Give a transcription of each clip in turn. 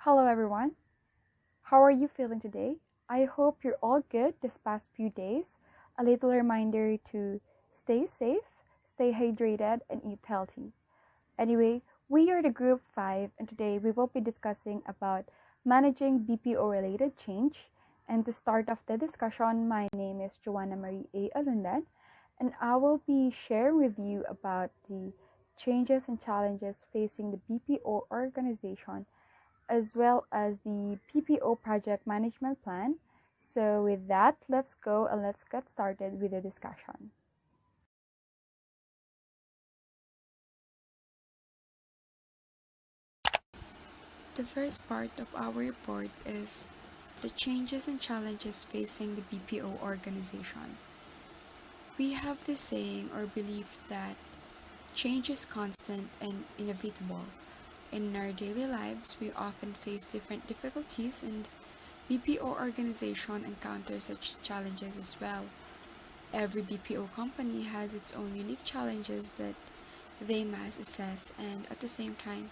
Hello, everyone. How are you feeling today? I hope you're all good this past few days. A little reminder to stay safe, stay hydrated, and eat healthy. Anyway, we are the group 5, and today we will be discussing about managing BPO related change. And to start off the discussion, my name is Joanna Marie A. Alundan, and I will be sharing with you about the changes and challenges facing the BPO organization as well as the PPO project management plan. So, with that, let's go and let's get started with the discussion. The first part of our report is the changes and challenges facing the BPO organization. We have this saying or belief that change is constant and inevitable. In our daily lives, we often face different difficulties, and BPO organization encounters such challenges as well. Every BPO company has its own unique challenges that they must assess, and at the same time,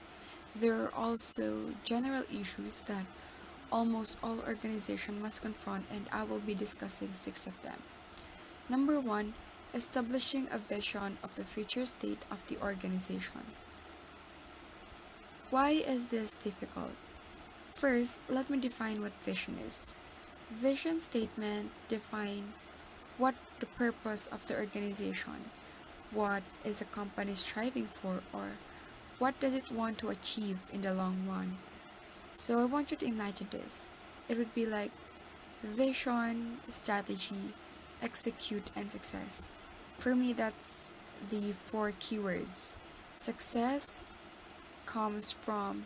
there are also general issues that almost all organizations must confront, and I will be discussing six of them. Number one, establishing a vision of the future state of the organization. Why is this difficult? First, let me define what vision is. Vision statement define what the purpose of the organization, what is the company striving for, or what does it want to achieve in the long run. So I want you to imagine this. It would be like vision, strategy, execute, and success. For me, that's the four keywords. Success comes from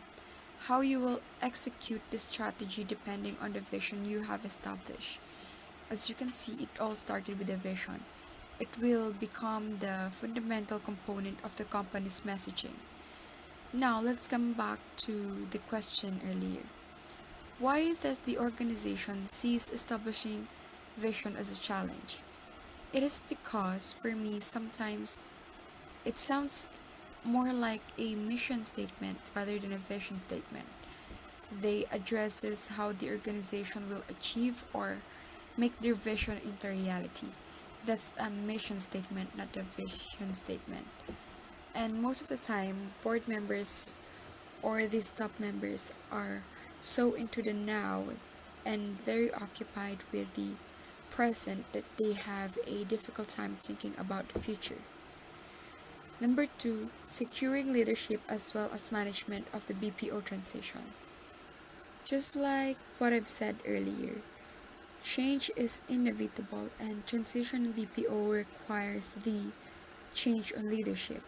how you will execute the strategy depending on the vision you have established. As you can see, it all started with a vision. It will become the fundamental component of the company's messaging. Now, let's come back to the question earlier. Why does the organization sees establishing vision as a challenge? It is because, for me, sometimes it sounds more like a mission statement rather than a vision statement. They addresses how the organization will achieve or make their vision into reality. That's a mission statement, not a vision statement. And most of the time, board members or these top members are so into the now and very occupied with the present that they have a difficult time thinking about the future. Number two, securing leadership as well as management of the BPO transition. Just like what I've said earlier, change is inevitable and transition in BPO requires the change on leadership.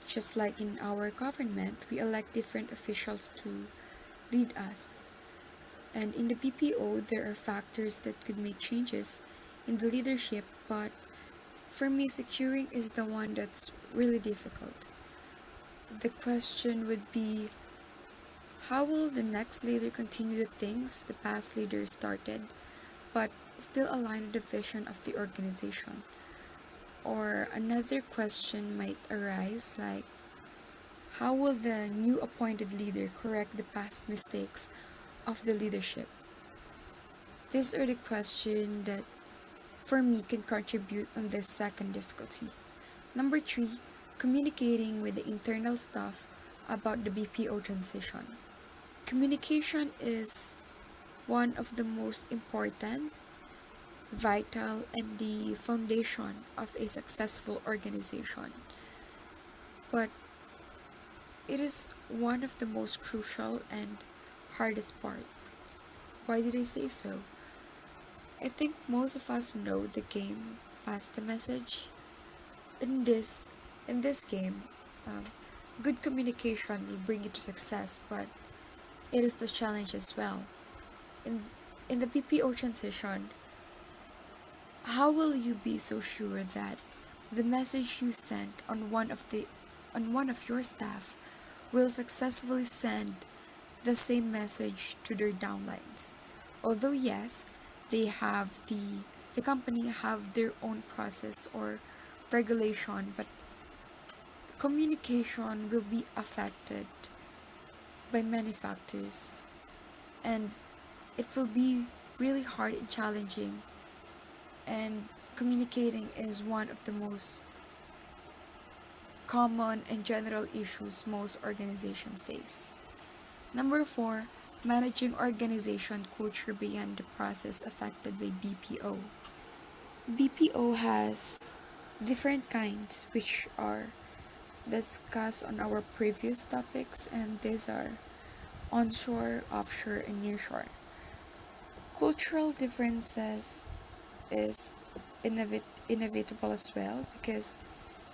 Just like in our government, we elect different officials to lead us. And in the BPO, there are factors that could make changes in the leadership, but for me, securing is the one that's really difficult. The question would be, how will the next leader continue the things the past leader started, but still align with the vision of the organization? Or another question might arise like, how will the new appointed leader correct the past mistakes of the leadership? These are the questions that for me can contribute on this second difficulty. Number three, communicating with the internal staff about the BPO transition. Communication is one of the most important, vital, and the foundation of a successful organization. But it is one of the most crucial and hardest part. Why did I say so? I think most of us know the game Pass the Message. In this in this game, um, good communication will bring you to success, but it is the challenge as well. In in the BPO transition, how will you be so sure that the message you sent on one of your staff will successfully send the same message to their downlines? Although yes, they have the company have their own process or regulation, but communication will be affected by many factors. and it will be really hard and challenging, and communicating is one of the most common and general issues most organizations face. Number 4, managing organization culture beyond the process affected by BPO. BPO has different kinds, which are discussed on our previous topics, and these are onshore, offshore, and nearshore. Cultural differences is inevitable as well, because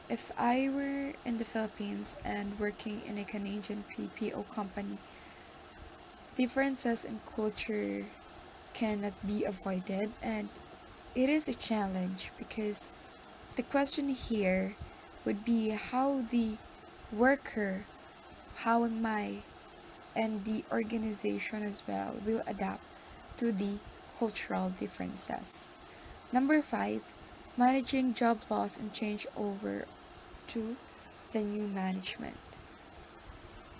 if I were in the Philippines and working in a Canadian BPO company, differences in culture cannot be avoided, and it is a challenge because the question here would be how the worker, how am I, and the organization as well will adapt to the cultural differences. Number 5, managing job loss and change over to the new management.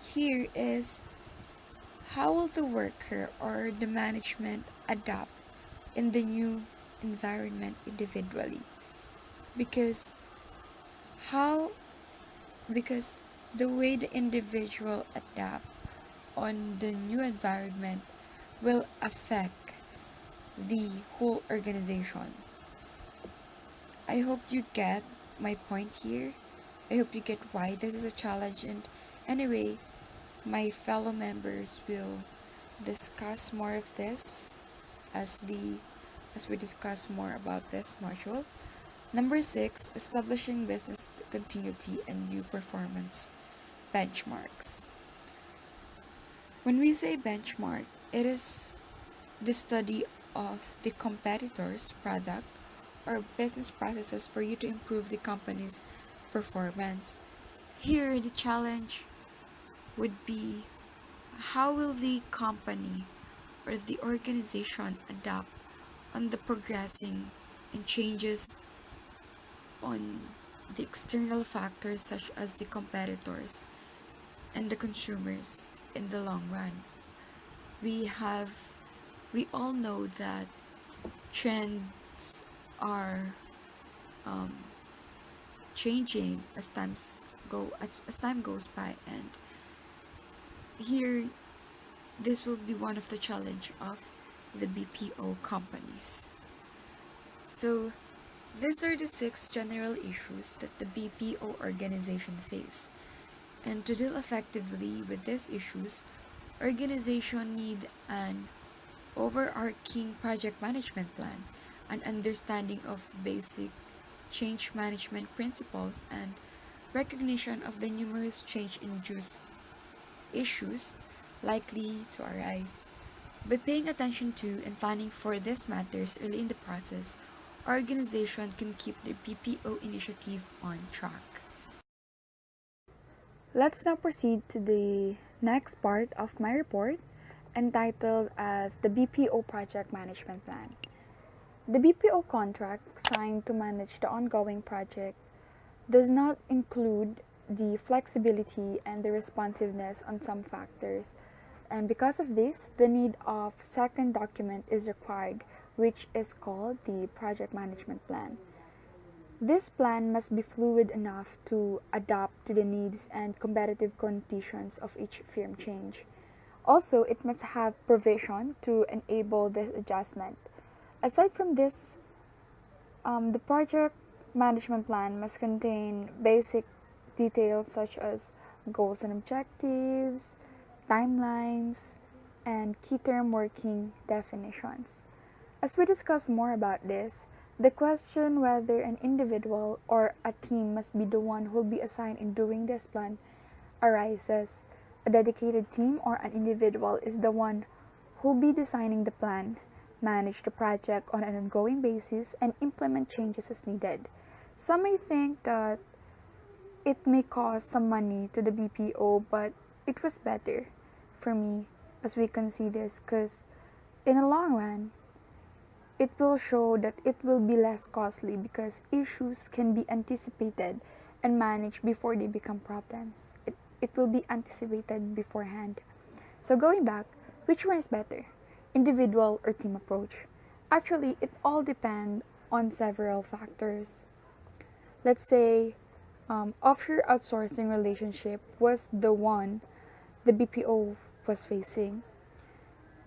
Here is how will the worker or the management adapt in the new environment individually? Because how because the way the individual adapt on the new environment will affect the whole organization. I hope you get my point here. I hope you get why this is a challenge, and anyway, my fellow members will discuss more of this as we discuss more about this module. Number 6, establishing business continuity and new performance benchmarks. When we say benchmark, it is the study of the competitor's product or business processes for you to improve the company's performance. Here, the challenge would be how will the company or the organization adapt on the progressing and changes on the external factors such as the competitors and the consumers in the long run. We all know that trends are changing as time goes by, and here this will be one of the challenge of the BPO companies. So these are the 6 general issues that the BPO organization face. And to deal effectively with these issues, organization need an overarching project management plan, an understanding of basic change management principles, and recognition of the numerous change-induced issues likely to arise. By paying attention to and planning for these matters early in the process, our organization can keep their BPO initiative on track. Let's now proceed to the next part of my report, entitled as the BPO Project Management Plan. The BPO contract signed to manage the ongoing project does not include the flexibility and the responsiveness on some factors, and because of this, the need of second document is required, which is called the Project Management Plan. This plan must be fluid enough to adapt to the needs and competitive conditions of each firm change. Also, it must have provision to enable this adjustment. Aside from this, the project management plan must contain basic details such as goals and objectives, timelines, and key term working definitions. As we discuss more about this, the question whether an individual or a team must be the one who will be assigned in doing this plan arises. A dedicated team or an individual is the one who will be designing the plan, manage the project on an ongoing basis, and implement changes as needed. Some may think that it may cost some money to the BPO, but it was better for me as we can see this, because in the long run, it will show that it will be less costly because issues can be anticipated and managed before they become problems. It will be anticipated beforehand. So going back, Which one is better, individual or team approach? Actually, it all depends on several factors. Let's say offshore outsourcing relationship was the one the BPO was facing.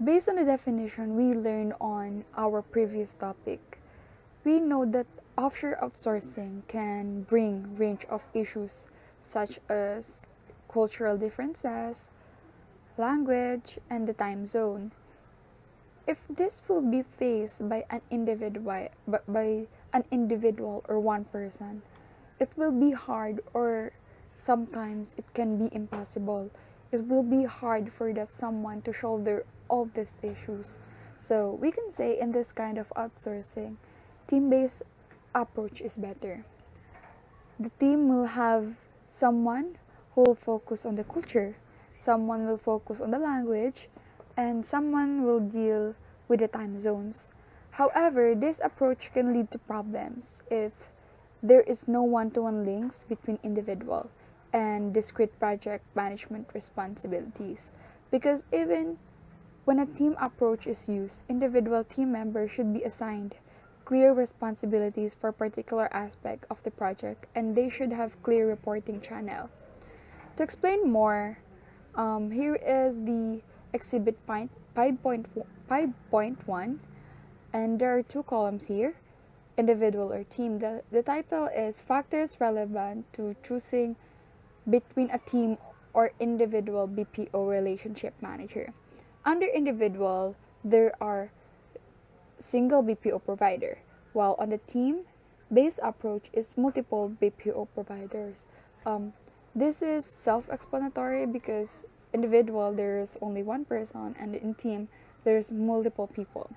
Based on the definition we learned on our previous topic, we know that offshore outsourcing can bring range of issues such as cultural differences, language, and the time zone. If this will be faced by an individual or one person, it will be hard, or sometimes it can be impossible. It will be hard for that someone to shoulder all these issues. So we can say in this kind of outsourcing, team-based approach is better. The team will have someone who will focus on the culture, someone will focus on the language, and someone will deal with the time zones. However, this approach can lead to problems if there is no one-to-one links between individual and discrete project management responsibilities. Because even when a team approach is used, individual team members should be assigned clear responsibilities for particular aspect of the project, and they should have clear reporting channel. To explain more, here is the exhibit 5.1, and there are two columns here, individual or team. The title is Factors Relevant to Choosing Between a Team or Individual BPO Relationship Manager. Under individual, there are single BPO provider, while on the team-based approach is multiple BPO providers. This is self-explanatory because individual there's only one person, and in team there's multiple people.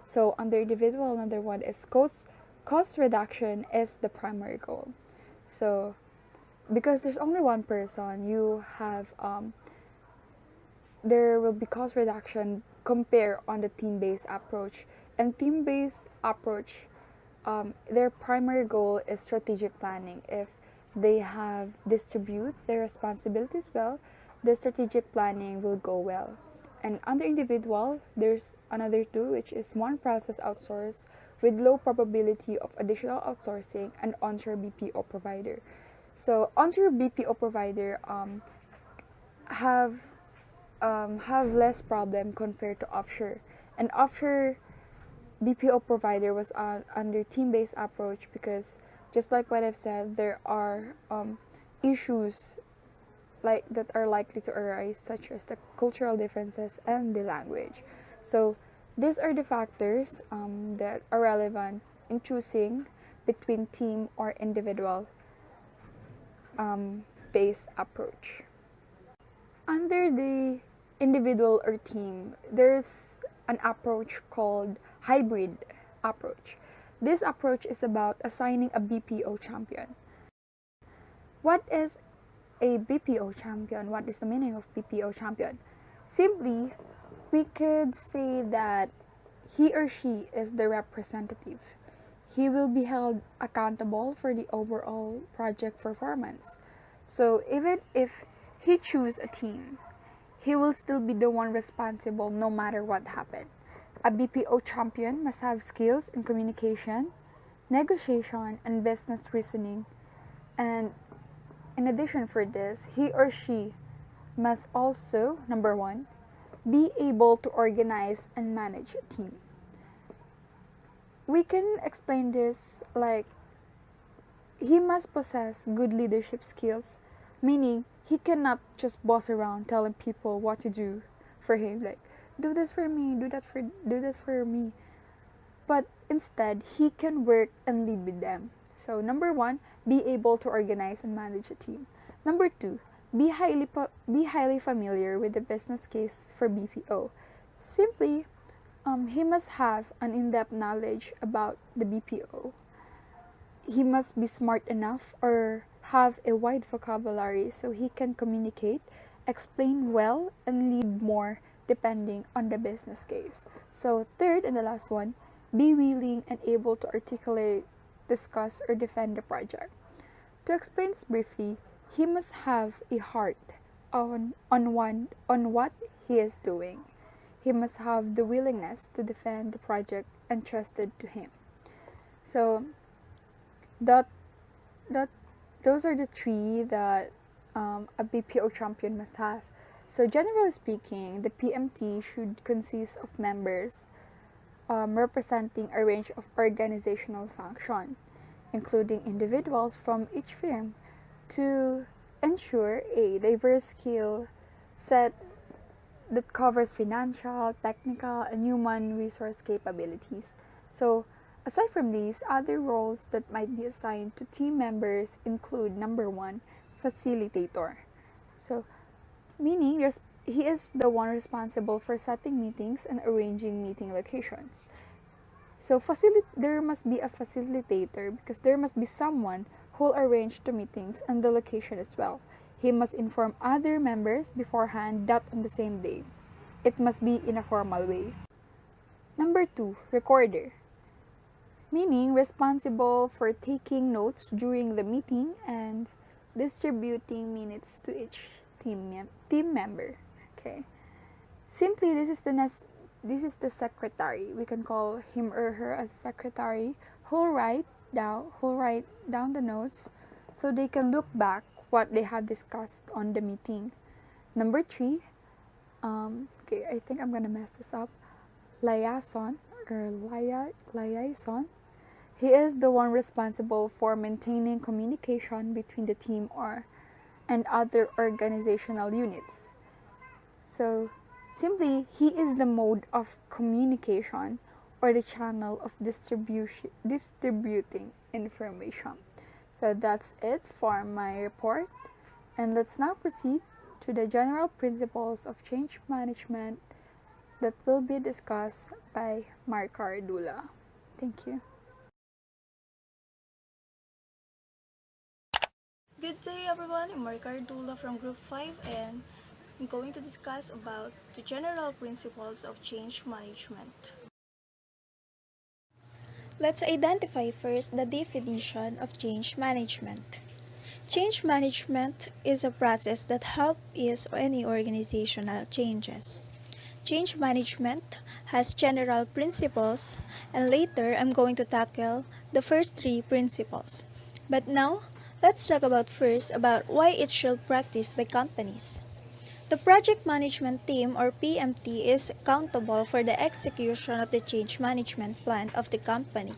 So under individual, another one is cost reduction is the primary goal. So because there's only one person, you have there will be cost reduction compare on the team-based approach. And team-based approach, their primary goal is strategic planning. If they have distribute their responsibilities well, the strategic planning will go well. And under individual, there's another two, which is one process outsourced with low probability of additional outsourcing and onshore BPO provider. So onshore BPO provider have less problem compared to offshore. And offshore BPO provider was under team-based approach because, just like what I've said, there are issues like that are likely to arise, such as the cultural differences and the language. So these are the factors that are relevant in choosing between team or individual based approach. Under the individual or team, there's an approach called hybrid approach. This approach is about assigning a BPO champion. What is a BPO champion? What is the meaning of BPO champion? Simply, we could say that he or she is the representative. He will be held accountable for the overall project performance. So even if he chooses a team, he will still be the one responsible no matter what happened. A BPO champion must have skills in communication, negotiation, and business reasoning. And in addition for this, he or she must also, number one, be able to organize and manage a team. We can explain this like he must possess good leadership skills, meaning he cannot just boss around telling people what to do for him, like do this for me, do that for me. But instead, he can work and lead with them. So number one, be able to organize and manage a team. Number two, be highly familiar with the business case for BPO. Simply, he must have an in-depth knowledge about the BPO. He must be smart enough or have a wide vocabulary so he can communicate, explain well, and lead more depending on the business case. So third and the last one, be willing and able to articulate, discuss, or defend the project. To explain this briefly, he must have a heart on what he is doing. He must have the willingness to defend the project entrusted to him. So that that those are the three that a BPO champion must have. So generally speaking, the PMT should consist of members representing a range of organizational function, including individuals from each firm, to ensure a diverse skill set that covers financial, technical, and human resource capabilities. So, aside from these, other roles that might be assigned to team members include number one, facilitator. So, meaning he is the one responsible for setting meetings and arranging meeting locations. So there must be a facilitator because there must be someone who will arrange the meetings and the location as well. He must inform other members beforehand that on the same day. It must be in a formal way. Number two, recorder, meaning responsible for taking notes during the meeting and distributing minutes to each team member. Okay. Simply, this is the secretary. We can call him or her as secretary who'll write down the notes so they can look back what they have discussed on the meeting. Number three, okay, I think I'm gonna mess this up. Liaison or liaison. He is the one responsible for maintaining communication between the team and other organizational units. So, simply, he is the mode of communication or the channel of distributing information. So that's it for my report. And let's now proceed to the general principles of change management that will be discussed by Mark Cardula. Thank you. Good day everyone, I'm Marika Ardula from Group 5 and I'm going to discuss about the general principles of change management. Let's identify first the definition of change management. Change management is a process that helps ease any organizational changes. Change management has general principles and later I'm going to tackle the first three principles. But now, let's talk about first about why it should practice by companies. The project management team or PMT is accountable for the execution of the change management plan of the company.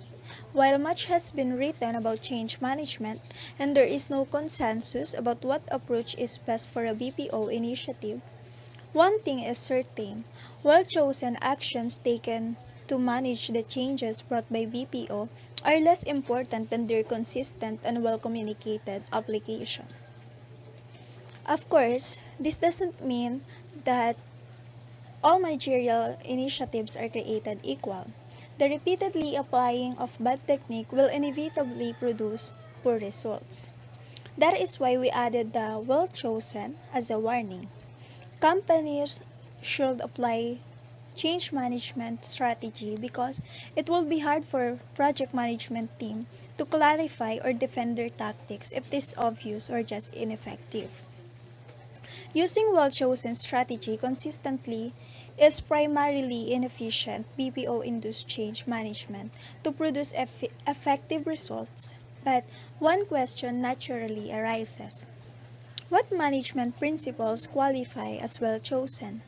While much has been written about change management and there is no consensus about what approach is best for a BPO initiative, one thing is certain, well-chosen actions taken to manage the changes brought by BPO are less important than their consistent and well-communicated application. Of course, this doesn't mean that all managerial initiatives are created equal. The repeatedly applying of bad technique will inevitably produce poor results. That is why we added the well-chosen as a warning. Companies should apply change management strategy because it will be hard for project management team to clarify or defend their tactics if it is obvious or just ineffective. Using well-chosen strategy consistently is primarily inefficient BPO-induced change management to produce effective results. But one question naturally arises. What management principles qualify as well-chosen?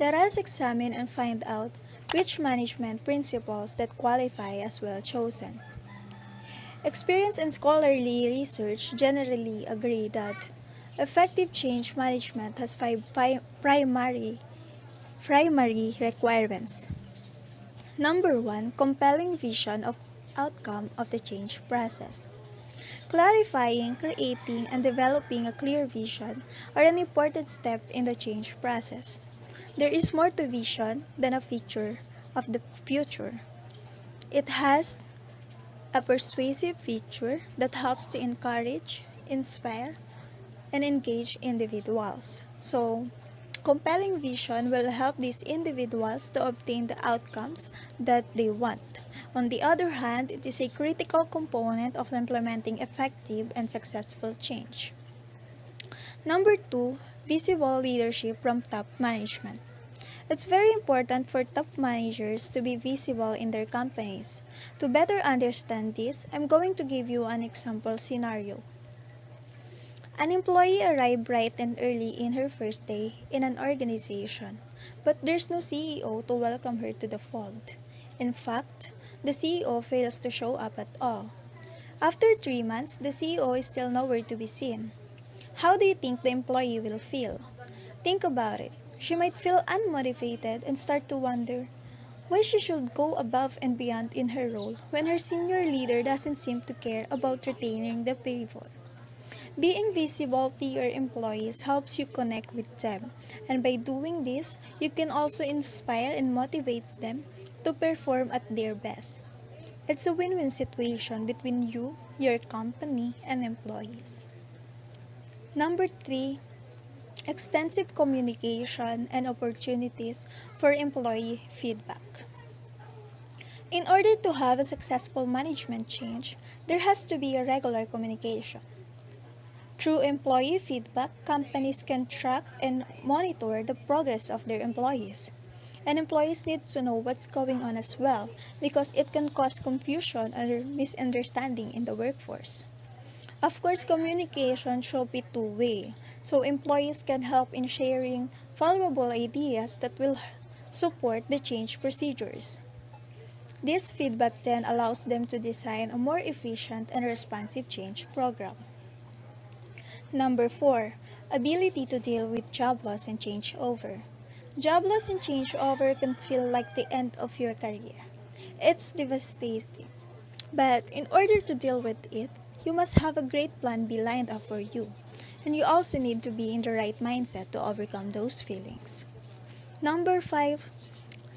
Let us examine and find out which management principles that qualify as well-chosen. Experience and scholarly research generally agree that effective change management has five primary requirements. Number 1, compelling vision of outcome of the change process. Clarifying, creating, and developing a clear vision are an important step in the change process. There is more to vision than a picture of the future. It has a persuasive feature that helps to encourage, inspire, and engage individuals. So, compelling vision will help these individuals to obtain the outcomes that they want. On the other hand, it is a critical component of implementing effective and successful change. Number 2, visible leadership from top management. It's very important for top managers to be visible in their companies. To better understand this, I'm going to give you an example scenario. An employee arrived bright and early in her first day in an organization, but there's no CEO to welcome her to the fold. In fact, the CEO fails to show up at all. After 3 months, the CEO is still nowhere to be seen. How do you think the employee will feel? Think about it. She might feel unmotivated and start to wonder why she should go above and beyond in her role when her senior leader doesn't seem to care about retaining the people. Being visible to your employees helps you connect with them, and by doing this, you can also inspire and motivate them to perform at their best. It's a win-win situation between you, your company, and employees. Number 3, extensive communication and opportunities for employee feedback. In order to have a successful management change, there has to be a regular communication. Through employee feedback, companies can track and monitor the progress of their employees. And employees need to know what's going on as well because it can cause confusion or misunderstanding in the workforce. Of course, communication should be two-way, so employees can help in sharing valuable ideas that will support the change procedures. This feedback then allows them to design a more efficient and responsive change program. Number 4, ability to deal with job loss and changeover. Job loss and changeover can feel like the end of your career. It's devastating. But in order to deal with it, you must have a great plan B lined up for you. And you also need to be in the right mindset to overcome those feelings. Number 5,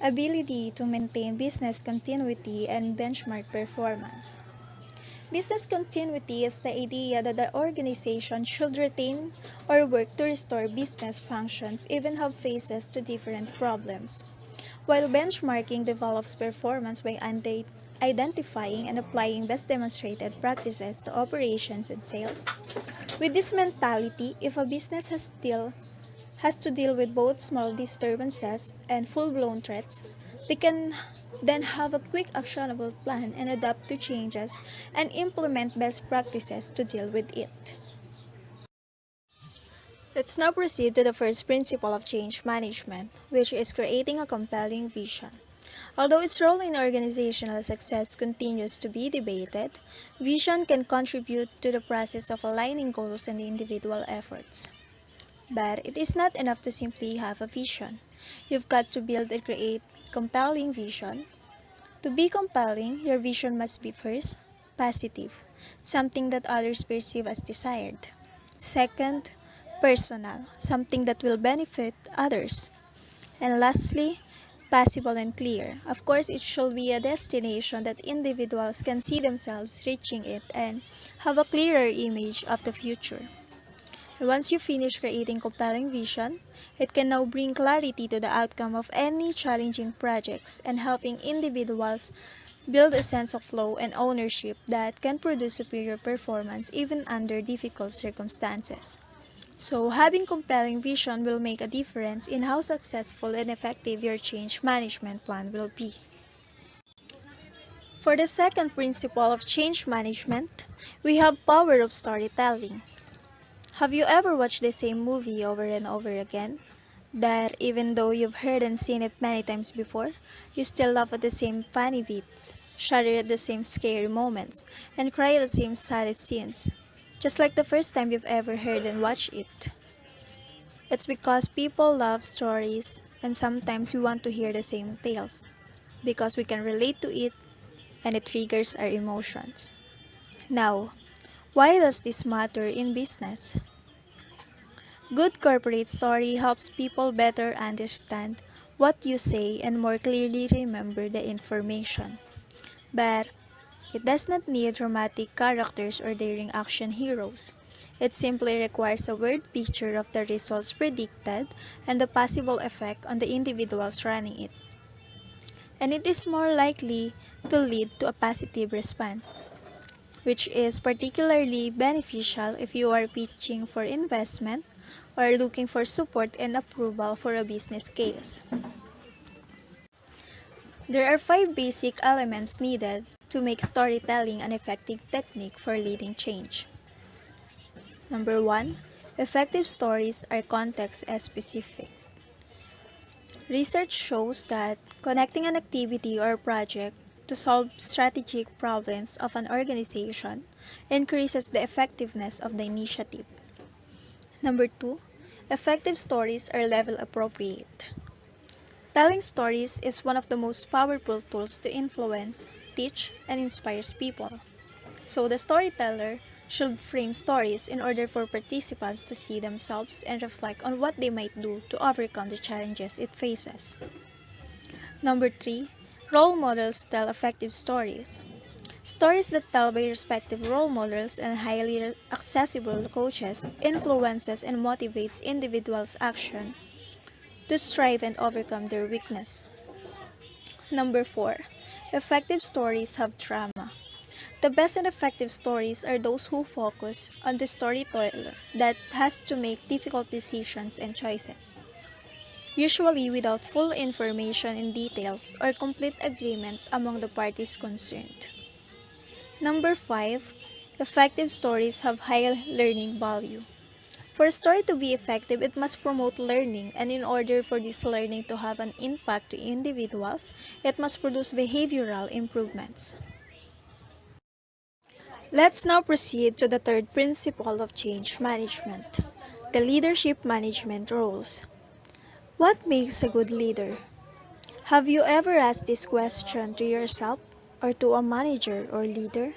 ability to maintain business continuity and benchmark performance. Business continuity is the idea that the organization should retain or work to restore business functions even have faces to different problems. While benchmarking develops performance by identifying and applying best demonstrated practices to operations and sales. With this mentality, if a business has to deal with both small disturbances and full-blown threats, they can then have a quick actionable plan and adapt to changes and implement best practices to deal with it. Let's now proceed to the first principle of change management, which is creating a compelling vision. Although its role in organizational success continues to be debated, vision can contribute to the process of aligning goals and individual efforts. But it is not enough to simply have a vision. You've got to build and create compelling vision. To be compelling, your vision must be first, positive, something that others perceive as desired. Second, personal, something that will benefit others. And lastly, possible and clear. Of course, it should be a destination that individuals can see themselves reaching it and have a clearer image of the future. And once you finish creating compelling vision, it can now bring clarity to the outcome of any challenging projects and helping individuals build a sense of flow and ownership that can produce superior performance even under difficult circumstances. So, having compelling vision will make a difference in how successful and effective your change management plan will be. For the second principle of change management, we have power of storytelling. Have you ever watched the same movie over and over again? That even though you've heard and seen it many times before, you still laugh at the same funny bits, shudder at the same scary moments, and cry at the same saddest scenes, just like the first time you've ever heard and watched it. It's because people love stories and sometimes we want to hear the same tales, because we can relate to it and it triggers our emotions. Now, why does this matter in business? Good corporate story helps people better understand what you say and more clearly remember the information. But it does not need dramatic characters or daring action heroes. It simply requires a word picture of the results predicted and the possible effect on the individuals running it. And it is more likely to lead to a positive response, which is particularly beneficial if you are pitching for investment or looking for support and approval for a business case. There are 5 basic elements needed to make storytelling an effective technique for leading change. Number 1, effective stories are context specific. Research shows that connecting an activity or project to solve strategic problems of an organization increases the effectiveness of the initiative. Number 2, effective stories are level appropriate. Telling stories is one of the most powerful tools to influence, teach, and inspire people. So the storyteller should frame stories in order for participants to see themselves and reflect on what they might do to overcome the challenges it faces. Number 3, role models tell effective stories. Stories that tell by respective role models and highly accessible coaches influences and motivates individuals' action to strive and overcome their weakness. Number 4, effective stories have drama. The best and effective stories are those who focus on the storyteller that has to make difficult decisions and choices, usually without full information in details or complete agreement among the parties concerned. Number 5, effective stories have high learning value. For a story to be effective, it must promote learning, and in order for this learning to have an impact to individuals, it must produce behavioral improvements. Let's now proceed to the third principle of change management, the leadership management roles. What makes a good leader? Have you ever asked this question to yourself or to a manager or leader?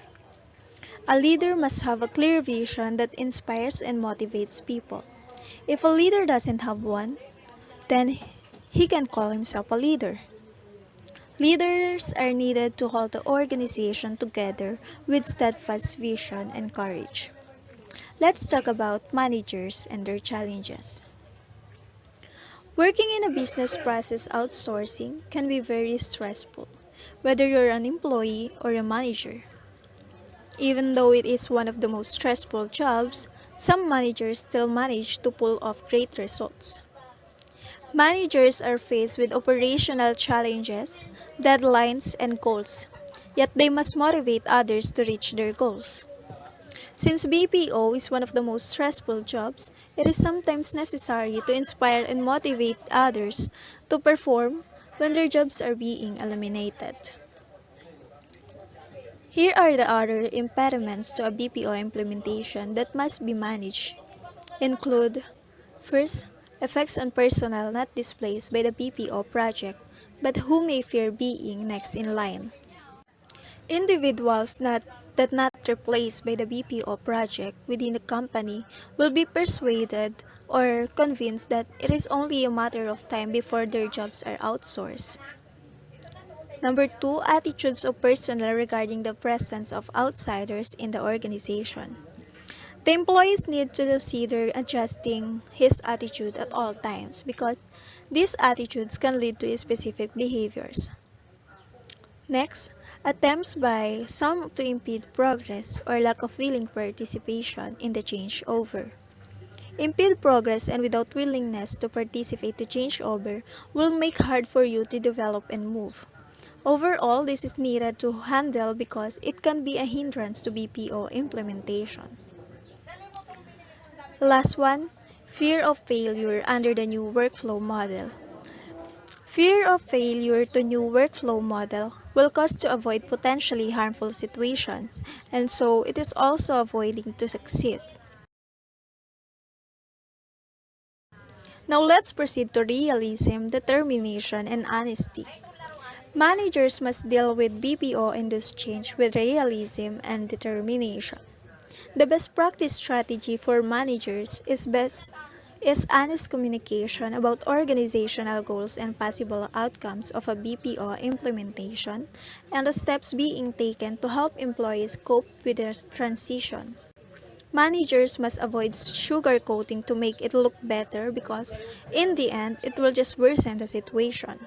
A leader must have a clear vision that inspires and motivates people. If a leader doesn't have one, then he can call himself a leader. Leaders are needed to hold the organization together with steadfast vision and courage. Let's talk about managers and their challenges. Working in a business process outsourcing can be very stressful, whether you're an employee or a manager. Even though it is one of the most stressful jobs, some managers still manage to pull off great results. Managers are faced with operational challenges, deadlines, and goals, yet they must motivate others to reach their goals. Since BPO is one of the most stressful jobs, it is sometimes necessary to inspire and motivate others to perform when their jobs are being eliminated. Here are the other impediments to a BPO implementation that must be managed. Include, first, effects on personnel not displaced by the BPO project but who may fear being next in line. Individuals that not replaced by the BPO project within the company will be persuaded or convinced that it is only a matter of time before their jobs are outsourced. Number 2, attitudes of personnel regarding the presence of outsiders in the organization. The employees need to consider adjusting his attitude at all times because these attitudes can lead to specific behaviors. Next, attempts by some to impede progress or lack of willing participation in the changeover. Impede progress and without willingness to participate to changeover will make hard for you to develop and move. Overall, this is needed to handle because it can be a hindrance to BPO implementation. Last one, fear of failure under the new workflow model. Fear of failure to new workflow model will cause to avoid potentially harmful situations, and so it is also avoiding to succeed. Now let's proceed to realism, determination, and honesty. Managers must deal with BPO induced change with realism and determination. The best practice strategy for managers is honest communication about organizational goals and possible outcomes of a BPO implementation and the steps being taken to help employees cope with the transition. Managers must avoid sugarcoating to make it look better because in the end, it will just worsen the situation.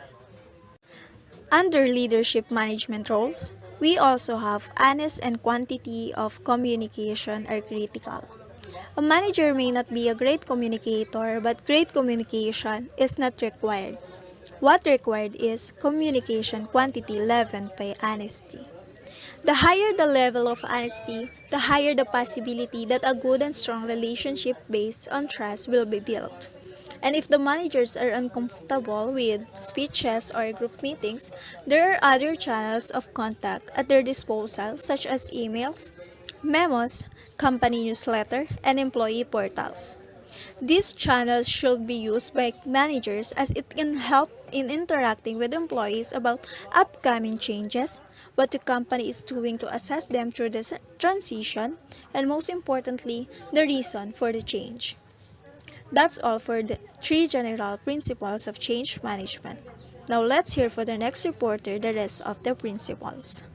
Under leadership management roles, we also have honest and quantity of communication are critical. A manager may not be a great communicator, but great communication is not required. What required is communication quantity leavened by honesty. The higher the level of honesty, the higher the possibility that a good and strong relationship based on trust will be built. And if the managers are uncomfortable with speeches or group meetings, there are other channels of contact at their disposal such as emails, memos, company newsletter, and employee portals. These channels should be used by managers as it can help in interacting with employees about upcoming changes, what the company is doing to assess them through this transition, and most importantly, the reason for the change. That's all for the three general principles of change management. Now let's hear for the next reporter the rest of the principles.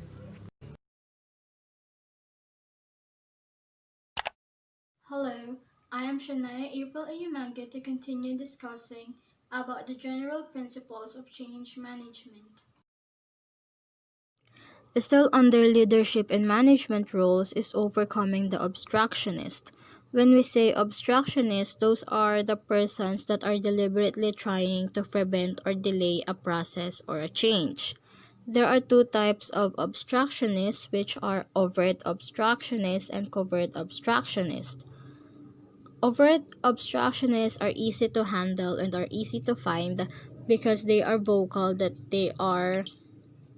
Hello, I am Shania April Ayunaga to continue discussing about the general principles of change management. Still under leadership and management roles is overcoming the obstructionist. When we say obstructionist, those are the persons that are deliberately trying to prevent or delay a process or a change. There are two types of obstructionists, which are overt obstructionists and covert obstructionists. Overt obstructionists are easy to handle and are easy to find because they are vocal that they are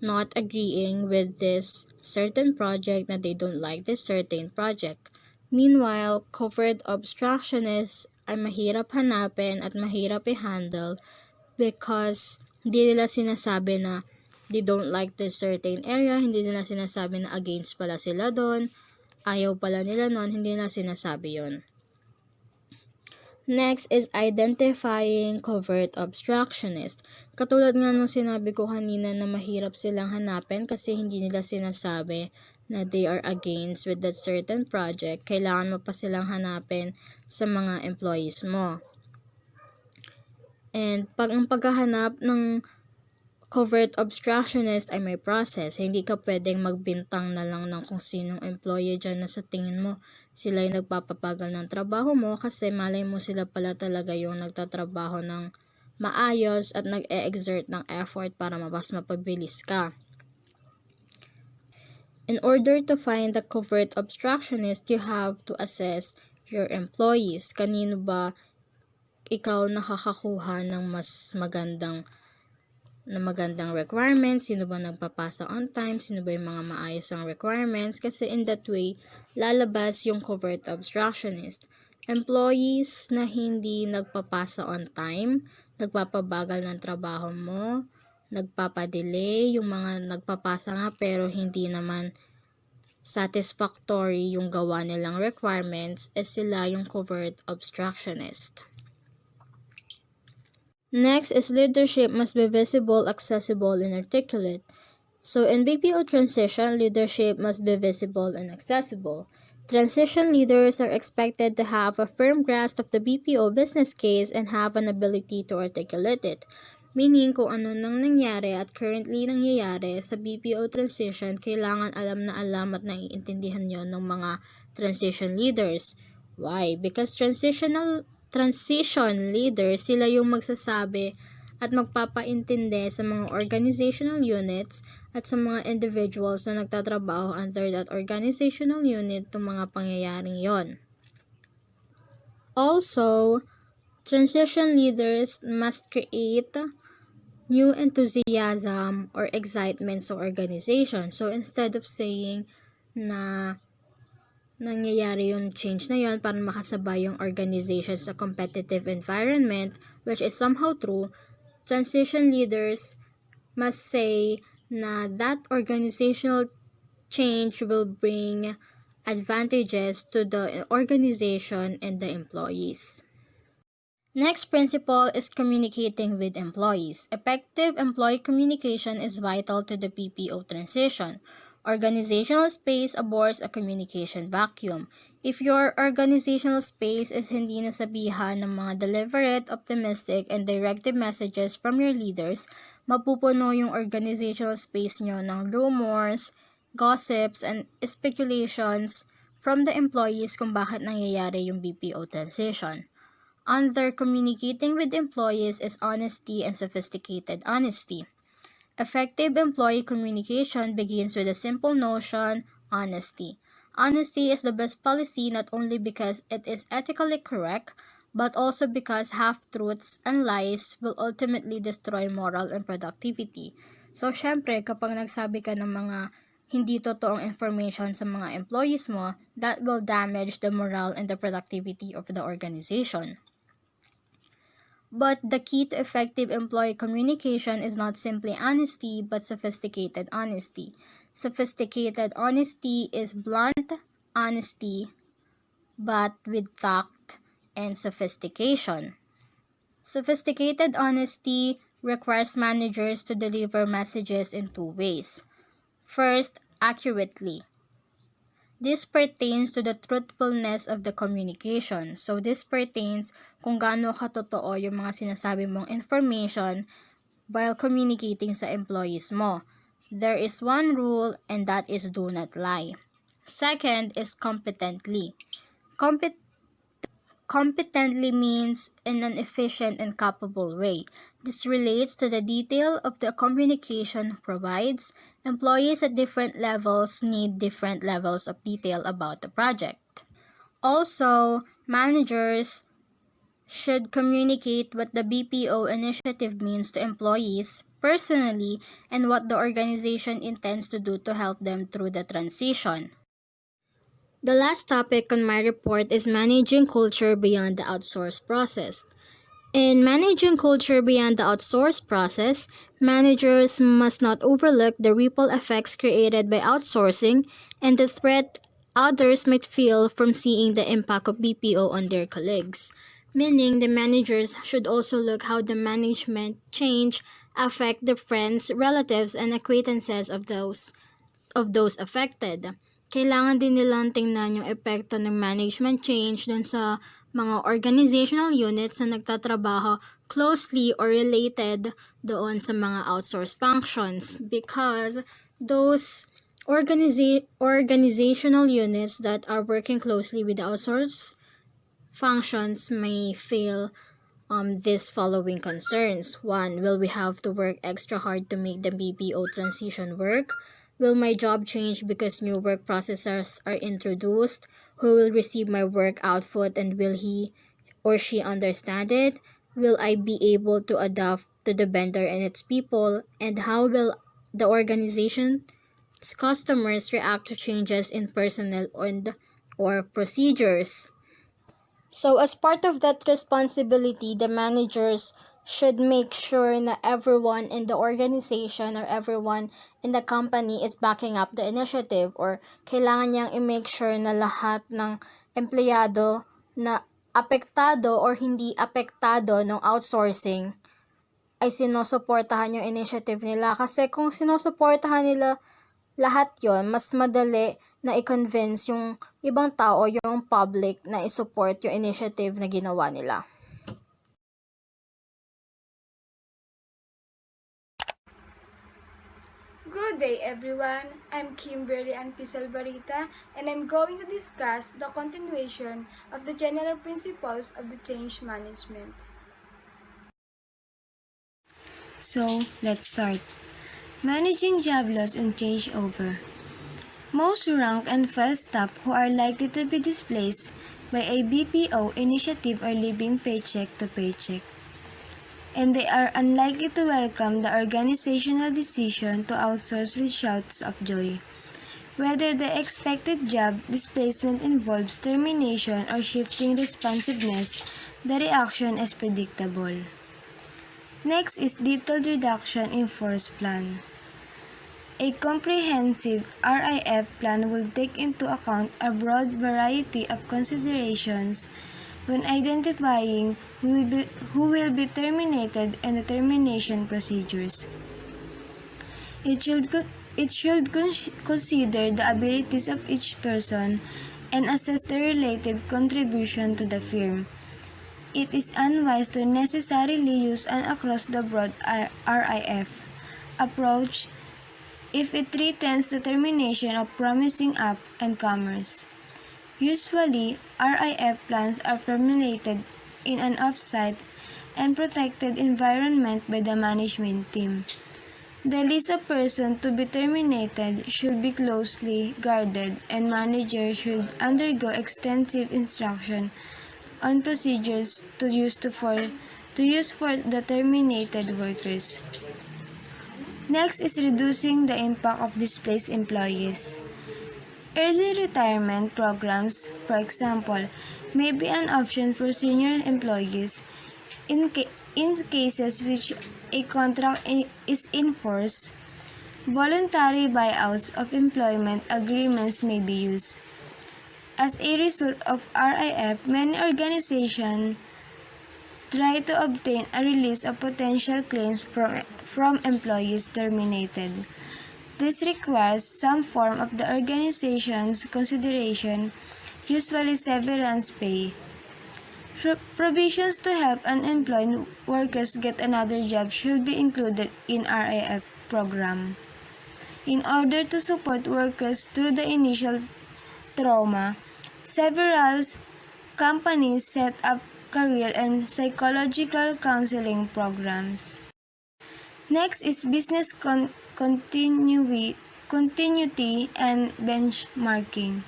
not agreeing with this certain project, na they don't like this certain project. Meanwhile, covert obstructionists ay mahirap hanapin at mahirap i-handle because hindi nila sinasabi na they don't like this certain area, hindi nila sinasabi na against pala sila doon, ayaw pala nila noon, hindi nila sinasabi yon. Next is identifying covert obstructionist. Katulad nga nung sinabi ko kanina na mahirap silang hanapin kasi hindi nila sinasabi na they are against with that certain project. Kailangan mo pa silang hanapin sa mga employees mo. And ang paghahanap ng covert obstructionist ay may process. Hindi ka pwedeng magbintang na lang ng kung sinong employee dyan na sa tingin mo sila yung nagpapapagal ng trabaho mo kasi malay mo sila pala talaga yung nagtatrabaho ng maayos at nag-e-exert ng effort para mas mapabilis ka. In order to find the covert obstructionist, you have to assess your employees. Kanino ba ikaw nakakakuha ng mas magandang requirements, sino ba nagpapasa on time, sino ba yung mga maayos ang requirements, kasi in that way, lalabas yung covert obstructionist. Employees na hindi nagpapasa on time, nagpapabagal ng trabaho mo, nagpapadelay, yung mga nagpapasa nga pero hindi naman satisfactory yung gawa nilang requirements, sila yung covert obstructionist. Next is leadership must be visible, accessible, and articulate. So in BPO transition, leadership must be visible and accessible. Transition leaders are expected to have a firm grasp of the BPO business case and have an ability to articulate it. Meaning kung ano nang nangyari at currently nangyayari sa BPO transition, kailangan alam na alam at naiintindihan yon ng mga transition leaders. Why? Because transition leaders, sila yung magsasabi at magpapaintindi sa mga organizational units at sa mga individuals na nagtatrabaho under that organizational unit ng mga pangyayaring yon. Also, transition leaders must create new enthusiasm or excitement sa organization. So, instead of saying na nangyayari yung change na yon para makasabay yung organization sa competitive environment, which is somehow true, transition leaders must say na that organizational change will bring advantages to the organization and the employees. Next principle is communicating with employees. Effective employee communication is vital to the BPO transition. Organizational space abhors a communication vacuum. If your organizational space is hindi nasabihan ng mga deliberate, optimistic, and directive messages from your leaders, mapupuno yung organizational space nyo ng rumors, gossips, and speculations from the employees kung bakit nangyayari yung BPO transition. Under communicating with employees is honesty and sophisticated honesty. Effective employee communication begins with a simple notion, honesty. Honesty is the best policy not only because it is ethically correct, but also because half-truths and lies will ultimately destroy moral and productivity. So, syempre, kapag nagsabi ka ng mga hindi totoong information sa mga employees mo, that will damage the morale and the productivity of the organization. But the key to effective employee communication is not simply honesty, but sophisticated honesty. Sophisticated honesty is blunt honesty, but with tact and sophistication. Sophisticated honesty requires managers to deliver messages in two ways. First, accurately. This pertains to the truthfulness of the communication. So, this pertains kung gaano katotoo yung mga sinasabi mong information while communicating sa employees mo. There is one rule and that is do not lie. Second is competently. Competently means in an efficient and capable way. This relates to the detail of the communication provides. Employees at different levels need different levels of detail about the project. Also, managers should communicate what the BPO initiative means to employees personally and what the organization intends to do to help them through the transition. The last topic on my report is managing culture beyond the outsource process. In managing culture beyond the outsource process, managers must not overlook the ripple effects created by outsourcing and the threat others might feel from seeing the impact of BPO on their colleagues. Meaning, the managers should also look how the management change affect the friends, relatives, and acquaintances of those affected. Kailangan din nilang tingnan yung epekto ng management change dun sa mga organizational units na nagtatrabaho closely or related doon sa mga outsourced functions because those organizational units that are working closely with outsourced functions may feel these following concerns. 1. Will we have to work extra hard to make the BPO transition work? Will my job change because new work processes are introduced? Who will receive my work output and will he or she understand it? Will I be able to adapt to the vendor and its people? And how will the organization's customers react to changes in personnel and or procedures? So as part of that responsibility, the managers should make sure na everyone in the organization or everyone in the company is backing up the initiative or kailangan niyang i-make sure na lahat ng empleyado na apektado or hindi apektado ng outsourcing ay sinusuportahan yung initiative nila. Kasi kung sinusuportahan nila lahat yon, mas madali na i-convince yung ibang tao, yung public, na i-support yung initiative na ginawa nila. Good day everyone, I'm Kimberly Ann Pisalvarita and I'm going to discuss the continuation of the general principles of the change management. So, let's start. Managing job loss and changeover. Most rank and file staff who are likely to be displaced by a BPO initiative are living paycheck to paycheck, and they are unlikely to welcome the organizational decision to outsource with shouts of joy. Whether the expected job displacement involves termination or shifting responsiveness, the reaction is predictable. Next is detailed reduction in force plan. A comprehensive RIF plan will take into account a broad variety of considerations when identifying who will be terminated and the termination procedures. It should consider the abilities of each person and assess their relative contribution to the firm. It is unwise to necessarily use an across-the-board RIF approach if it threatens the termination of promising up and comers. Usually, RIF plans are formulated in an off-site and protected environment by the management team. The list of persons to be terminated should be closely guarded, and managers should undergo extensive instruction on procedures to use for the terminated workers. Next is reducing the impact of displaced employees. Early retirement programs, for example, may be an option for senior employees. In cases which a contract is in force, voluntary buyouts of employment agreements may be used. As a result of RIF, many organizations try to obtain a release of potential claims from employees terminated. This requires some form of the organization's consideration, usually severance pay. Provisions to help unemployed workers get another job should be included in RIF program. In order to support workers through the initial trauma, several companies set up career and psychological counseling programs. Next is business continuity and benchmarking.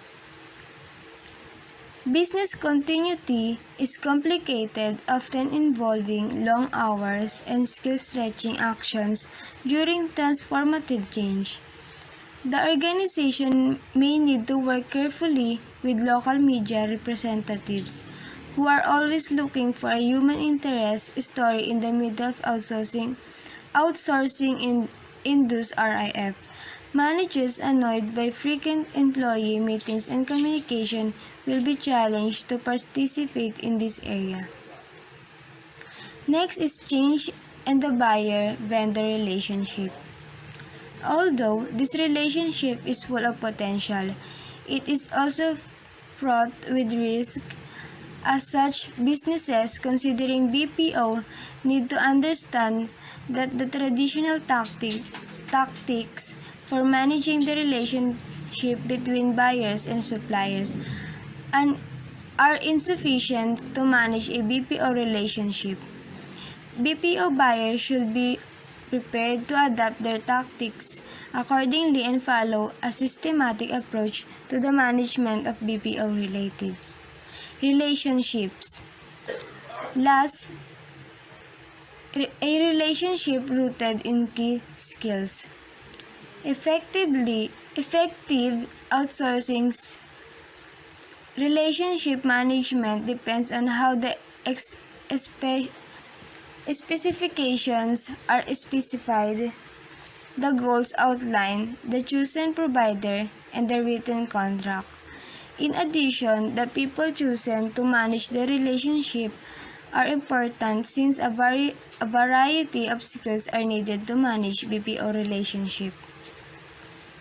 Business continuity is complicated, often involving long hours and skill-stretching actions during transformative change. The organization may need to work carefully with local media representatives who are always looking for a human interest story in the middle of outsourcing-induced RIF. Managers annoyed by frequent employee meetings and communication will be challenged to participate in this area. Next is change and the buyer-vendor relationship. Although this relationship is full of potential, it is also fraught with risk. As such, businesses considering BPO need to understand that the traditional tactics for managing the relationship between buyers and suppliers are insufficient to manage a BPO relationship. BPO buyers should be prepared to adapt their tactics accordingly and follow a systematic approach to the management of BPO relationships. Last, a relationship rooted in key skills. Effective outsourcing relationship management depends on how the specifications are specified, the goals outlined, the chosen provider, and the written contract. In addition, the people chosen to manage the relationship are important since a variety of skills are needed to manage BPO relationship,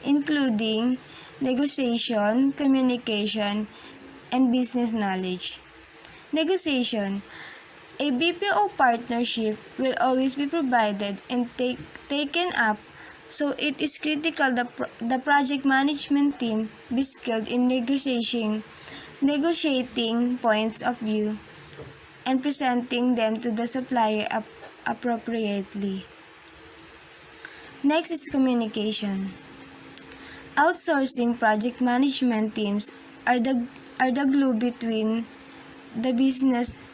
including negotiation, communication, and business knowledge. Negotiation. A BPO partnership will always be provided and taken up, so it is critical the project management team be skilled in negotiating points of view and presenting them to the supplier appropriately. Next is communication. Outsourcing project management teams are the glue between the business's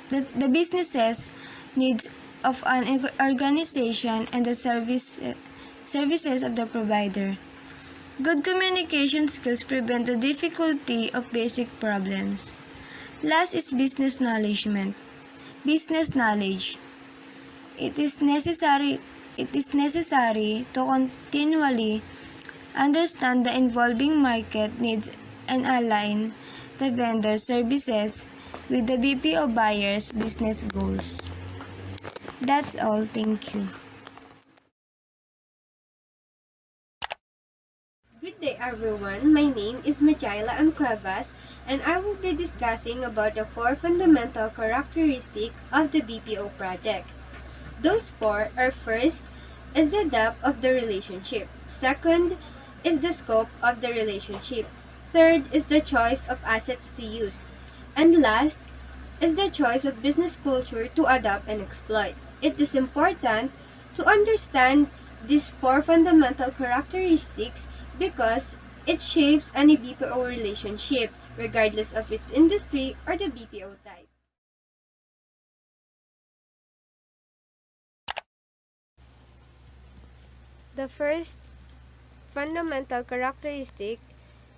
needs of an organization and the services of the provider. Good communication skills prevent the difficulty of basic problems. Last is business knowledge. It is necessary to continually understand the evolving market needs and align the vendor services with the BPO buyer's business goals. That's all. Thank you. Good day everyone, my name is Majaila Cuevas and I will be discussing about the 4 fundamental characteristics of the BPO project. Those 4 are: first is the depth of the relationship, second is the scope of the relationship, Third is the choice of assets to use. And last is the choice of business culture to adopt and exploit. It is important to understand these four fundamental characteristics because it shapes any BPO relationship, regardless of its industry or the BPO type. The first fundamental characteristic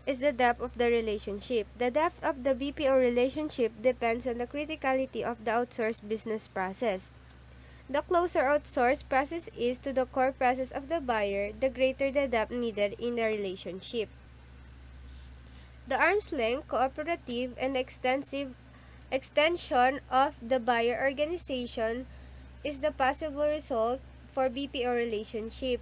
is the depth of the relationship. The depth of the BPO relationship depends on the criticality of the outsourced business process. The closer outsourced process is to the core process of the buyer, the greater the depth needed in the relationship. The arm's length, cooperative, and extensive extension of the buyer organization is the possible result for BPO relationship.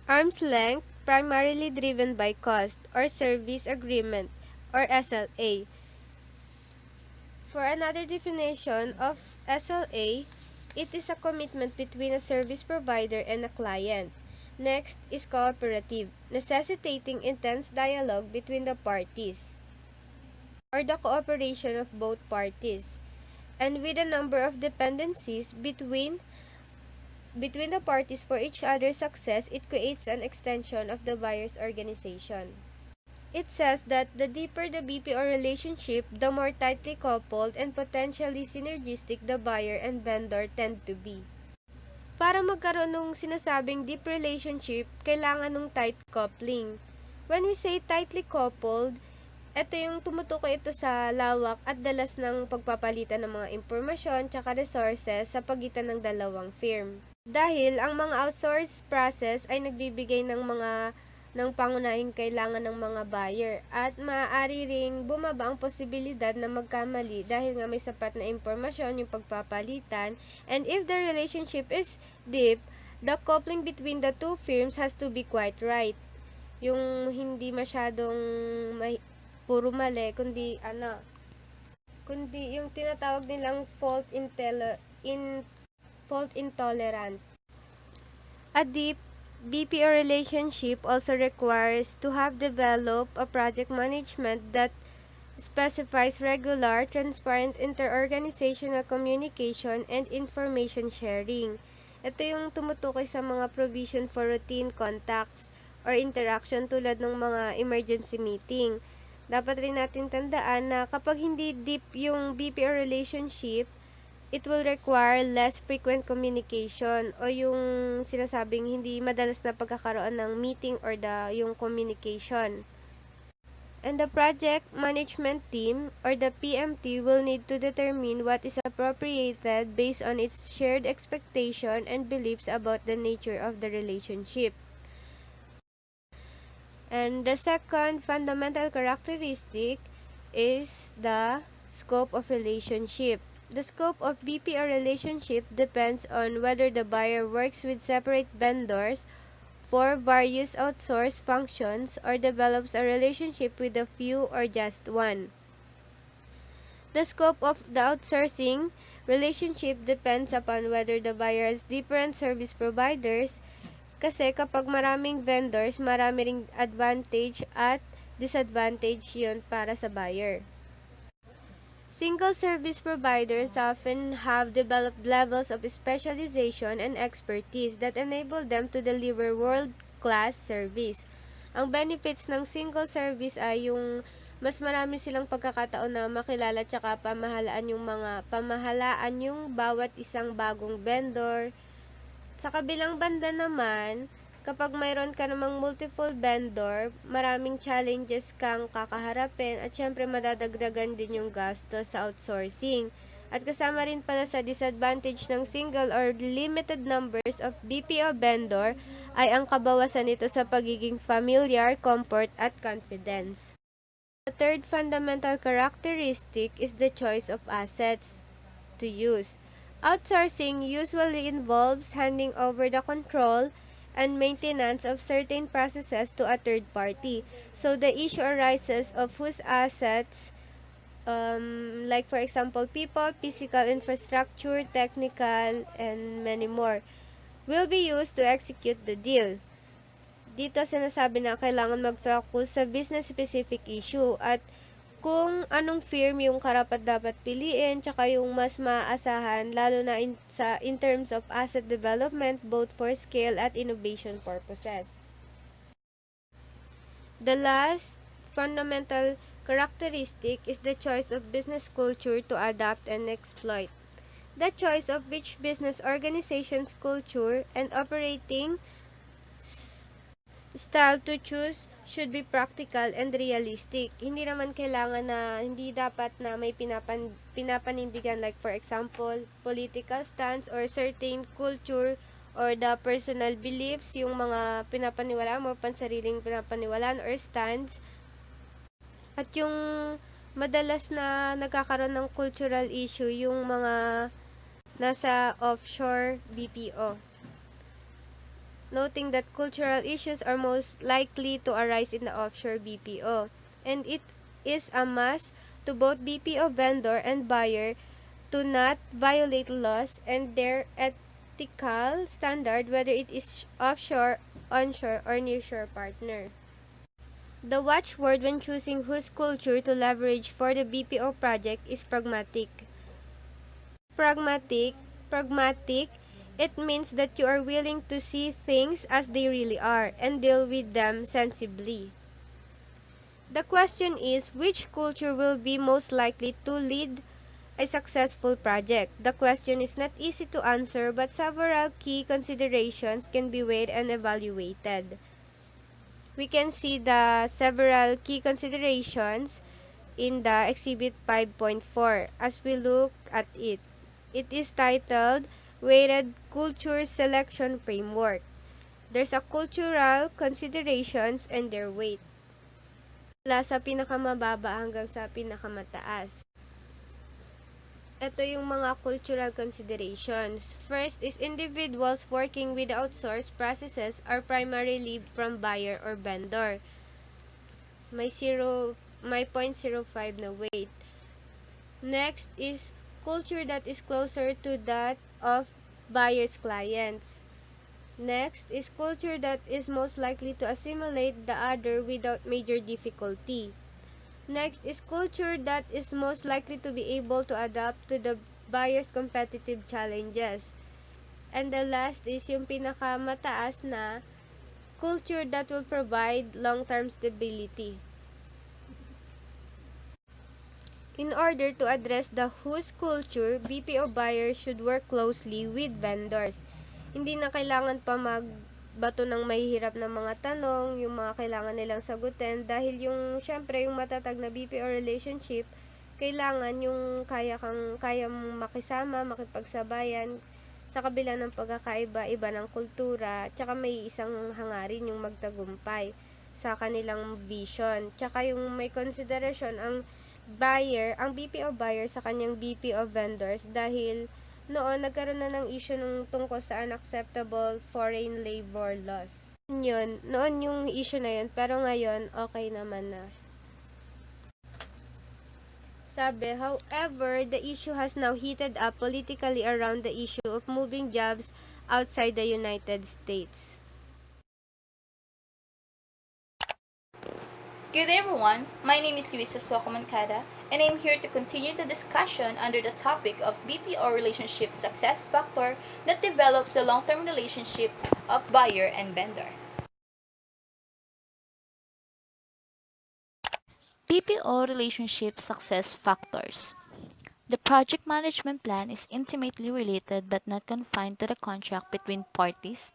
Arm's length, primarily driven by cost or service agreement or SLA. For another definition of SLA, it is a commitment between a service provider and a client. Next is cooperative, necessitating intense dialogue between the parties, or the cooperation of both parties, and with a number of dependencies between the parties for each other's success. It creates an extension of the buyer's organization. It says that the deeper the BPO relationship, the more tightly coupled and potentially synergistic the buyer and vendor tend to be. Para magkaroon ng sinasabing deep relationship, kailangan ng tight coupling. When we say tightly coupled, ito yung tumutukoy ito sa lawak at dalas ng pagpapalitan ng mga impormasyon tsaka resources sa pagitan ng dalawang firm. Dahil ang mga outsourced process ay nagbibigay ng pangunahing kailangan ng mga buyer at maaari ring bumaba ang posibilidad na magkamali dahil nga may sapat na impormasyon yung pagpapalitan, and if the relationship is deep, the coupling between the two firms has to be quite right. Yung hindi masyadong puro mali, kundi yung tinatawag nilang fault intolerant. A deep BPO relationship also requires to have developed a project management that specifies regular, transparent interorganizational communication and information sharing. Ito yung tumutukoy sa mga provision for routine contacts or interaction tulad ng mga emergency meeting. Dapat rin natin tandaan na kapag hindi deep yung BPO relationship, it will require less frequent communication o yung sinasabing hindi madalas na pagkakaroon ng meeting or yung communication. And the project management team or the PMT will need to determine what is appropriated based on its shared expectation and beliefs about the nature of the relationship. And the second fundamental characteristic is the scope of relationship. The scope of BPO relationship depends on whether the buyer works with separate vendors for various outsourced functions or develops a relationship with a few or just one. The scope of the outsourcing relationship depends upon whether the buyer has different service providers, kasi kapag maraming vendors, marami ring advantage at disadvantage yun para sa buyer. Single service providers often have developed levels of specialization and expertise that enable them to deliver world-class service. Ang benefits ng single service ay yung mas marami silang pagkakataon na makilala tsaka pamahalaan yung bawat isang bagong vendor. Sa kabilang banda naman, kapag mayroon ka namang multiple vendor, maraming challenges kang kakaharapin at syempre madadagdagan din yung gastos sa outsourcing. At kasama rin pala sa disadvantage ng single or limited numbers of BPO vendor ay ang kabawasan nito sa pagiging familiar, comfort, at confidence. The third fundamental characteristic is the choice of assets to use. Outsourcing usually involves handing over the control and maintenance of certain processes to a third party. So the issue arises of whose assets, like for example, people, physical infrastructure, technical, and many more, will be used to execute the deal. Dito sinasabi na kailangan mag-focus sa business-specific issue at kung anong firm yung karapat-dapat piliin, tsaka yung mas maaasahan, lalo na in terms of asset development, both for scale at innovation purposes. The last fundamental characteristic is the choice of business culture to adapt and exploit. The choice of which business organization's culture and operating style to choose should be practical and realistic. Hindi naman kailangan na, hindi dapat na may pinapanindigan, like for example, political stance or certain culture or the personal beliefs, yung mga pinapaniwalaan mo, pansariling pinapaniwalaan or stance. At yung madalas na nagkakaroon ng cultural issue, yung mga nasa offshore BPO. Noting that cultural issues are most likely to arise in the offshore BPO. And it is a must to both BPO vendor and buyer to not violate laws and their ethical standard, whether it is offshore, onshore, or nearshore partner. The watchword when choosing whose culture to leverage for the BPO project is pragmatic. Pragmatic, it means that you are willing to see things as they really are and deal with them sensibly. The question is, which culture will be most likely to lead a successful project? The question is not easy to answer, but several key considerations can be weighed and evaluated. We can see the several key considerations in the Exhibit 5.4 as we look at it. It is titled Weighted Culture Selection Framework. There's a cultural considerations and their weight. Mula sa pinakamababa hanggang sa pinakamataas. Ito yung mga cultural considerations. First is individuals working with outsourced processes are primarily from buyer or vendor. May 0.05 na weight. Next is culture that is closer to that of buyer's clients. Next is culture that is most likely to assimilate the other without major difficulty. Next is culture that is most likely to be able to adapt to the buyer's competitive challenges. And the last is yung pinakamataas na culture that will provide long-term stability. In order to address the whose culture, BPO buyers should work closely with vendors. Hindi na kailangan pa magbato ng mahihirap na mga tanong, yung mga kailangan nilang sagutin, dahil yung, syempre, yung matatag na BPO relationship, kailangan yung kaya mong makisama, makipagsabayan, sa kabila ng pagkakaiba-iba ng kultura, tsaka may isang hangarin yung magtagumpay sa kanilang vision. Tsaka yung may konsiderasyon ang BPO buyer sa kanyang BPO vendors dahil noon nagkaroon na ng issue ng tungkol sa unacceptable foreign labor laws. Noon yung issue na yun, pero ngayon okay naman na. Sabi, however, the issue has now heated up politically around the issue of moving jobs outside the United States. Good day everyone, my name is Luisa Socomancada and I am here to continue the discussion under the topic of BPO relationship success factor that develops the long-term relationship of buyer and vendor. BPO relationship success factors. The project management plan is intimately related but not confined to the contract between parties.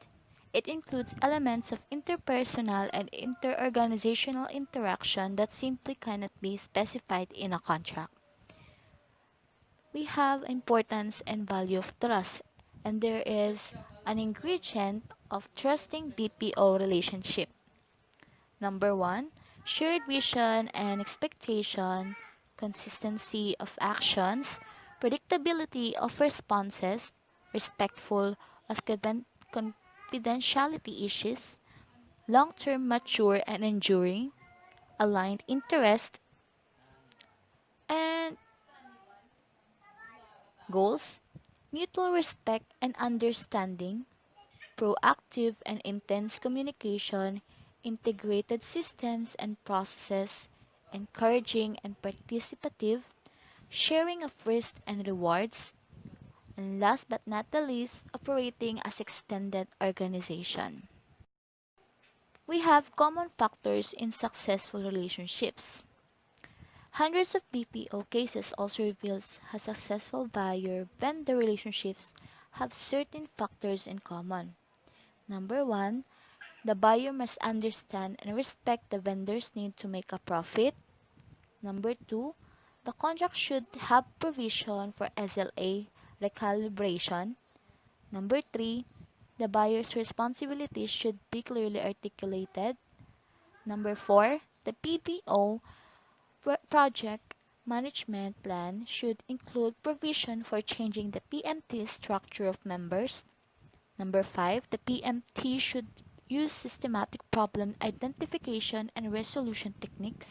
It includes elements of interpersonal and interorganizational interaction that simply cannot be specified in a contract. We have importance and value of trust, and there is an ingredient of trusting BPO relationship. Number 1, shared vision and expectation, consistency of actions, predictability of responses, respectful of confidentiality issues, long-term mature and enduring, aligned interest and goals, mutual respect and understanding, proactive and intense communication, integrated systems and processes, encouraging and participative, sharing of risks and rewards, and last but not the least, operating as extended organization. We have common factors in successful relationships. Hundreds of BPO cases also reveals how successful buyer-vendor relationships have certain factors in common. Number one, the buyer must understand and respect the vendor's need to make a profit. Number two, the contract should have provision for SLA recalibration. Number three, the buyer's responsibilities should be clearly articulated. Number four, the PPO project management plan should include provision for changing the PMT structure of members. Number five, the PMT should use systematic problem identification and resolution techniques.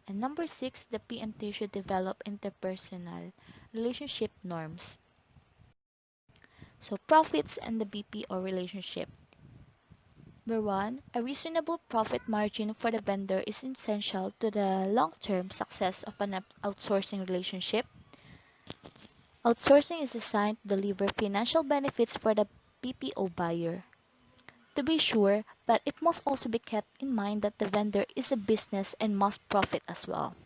And number six, the PMT should develop interpersonal relationship norms. So profits and the BPO relationship. Number one, a reasonable profit margin for the vendor is essential to the long-term success of an outsourcing relationship. Outsourcing is designed to deliver financial benefits for the BPO buyer. To be sure, but it must also be kept in mind that the vendor is a business and must profit as well.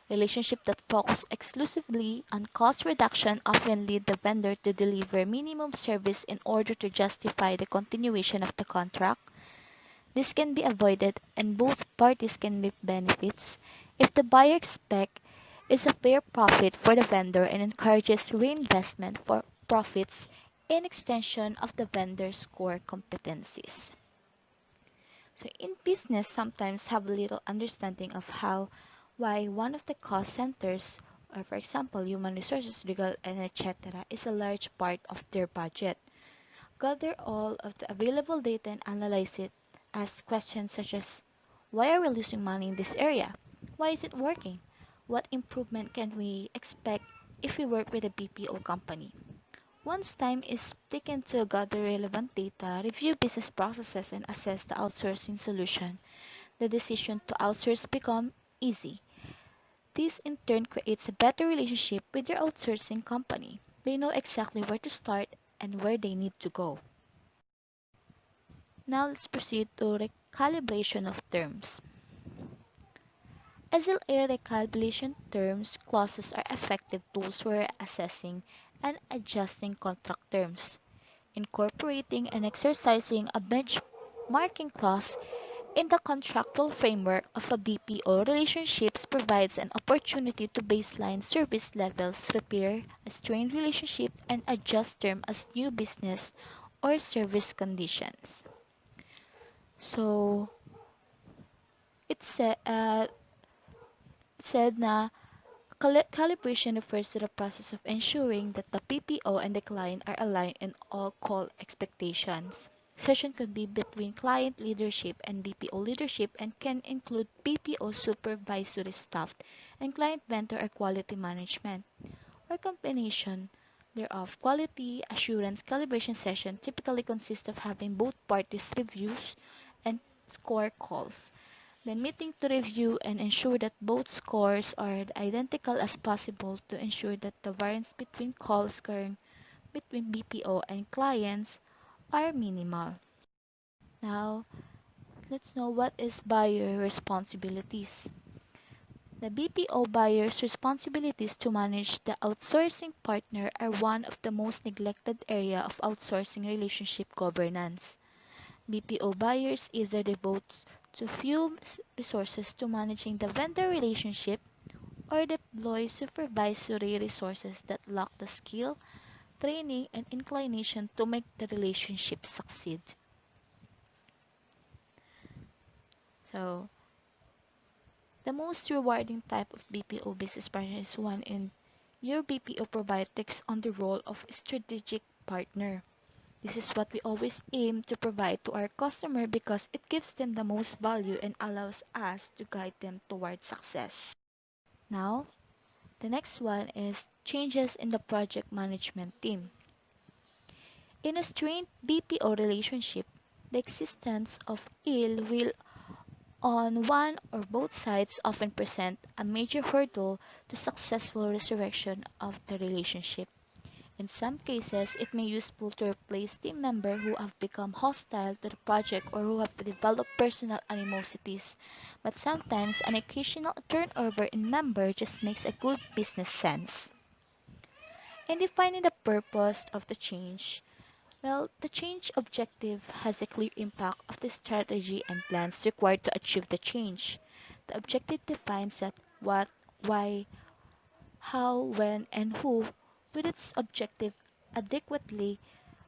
Relationships that focus exclusively on cost reduction often lead the vendor to deliver minimum service in order to justify the continuation of the contract. This can be avoided and both parties can reap benefits if the buyer expects is a fair profit for the vendor and encourages reinvestment for profits in extension of the vendor's core competencies. So in business sometimes have little understanding of how why one of the cost centers or for example human resources, legal and etc. is a large part of their budget. Gather all of the available data and analyze it. Ask questions such as why are we losing money in this area? Why is it working? What improvement can we expect if we work with a BPO company? Once time is taken to gather relevant data, review business processes, and assess the outsourcing solution, the decision to outsource becomes easy. This in turn creates a better relationship with your outsourcing company. They know exactly where to start and where they need to go. Now let's proceed to recalibration of terms. SLA recalibration terms clauses are effective tools for assessing and adjusting contract terms. Incorporating and exercising a benchmarking clause in the contractual framework of a BPO relationships provides an opportunity to baseline service levels, repair a strained relationship, and adjust terms as new business or service conditions. So, it said na calibration refers to the process of ensuring that the PPO and the client are aligned in all call expectations. Session could be between client leadership and BPO leadership and can include BPO supervisory staff and client vendor or quality management, or combination thereof. Quality assurance calibration session typically consists of having both parties reviews and score calls. Then meeting to review and ensure that both scores are identical as possible to ensure that the variance between calls scoring between BPO and clients are minimal. Now, let's know what is buyer responsibilities. The BPO buyer's responsibilities to manage the outsourcing partner are one of the most neglected area of outsourcing relationship governance. BPO buyers either devote too few resources to managing the vendor relationship or deploy supervisory resources that lack the skill, training, and inclination to make the relationship succeed. So, the most rewarding type of BPO business partner is one in your BPO provider takes on the role of strategic partner. This is what we always aim to provide to our customer because it gives them the most value and allows us to guide them towards success. Now, the next one is changes in the project management team. In a strained BPO relationship, the existence of ill will on one or both sides often present a major hurdle to successful resurrection of the relationship. In some cases, it may be useful to replace team members who have become hostile to the project or who have developed personal animosities, but sometimes an occasional turnover in member just makes a good business sense. In defining the purpose of the change, well, the change objective has a clear impact of the strategy and plans required to achieve the change. The objective defines that what, why, how, when, and who. With its objective adequately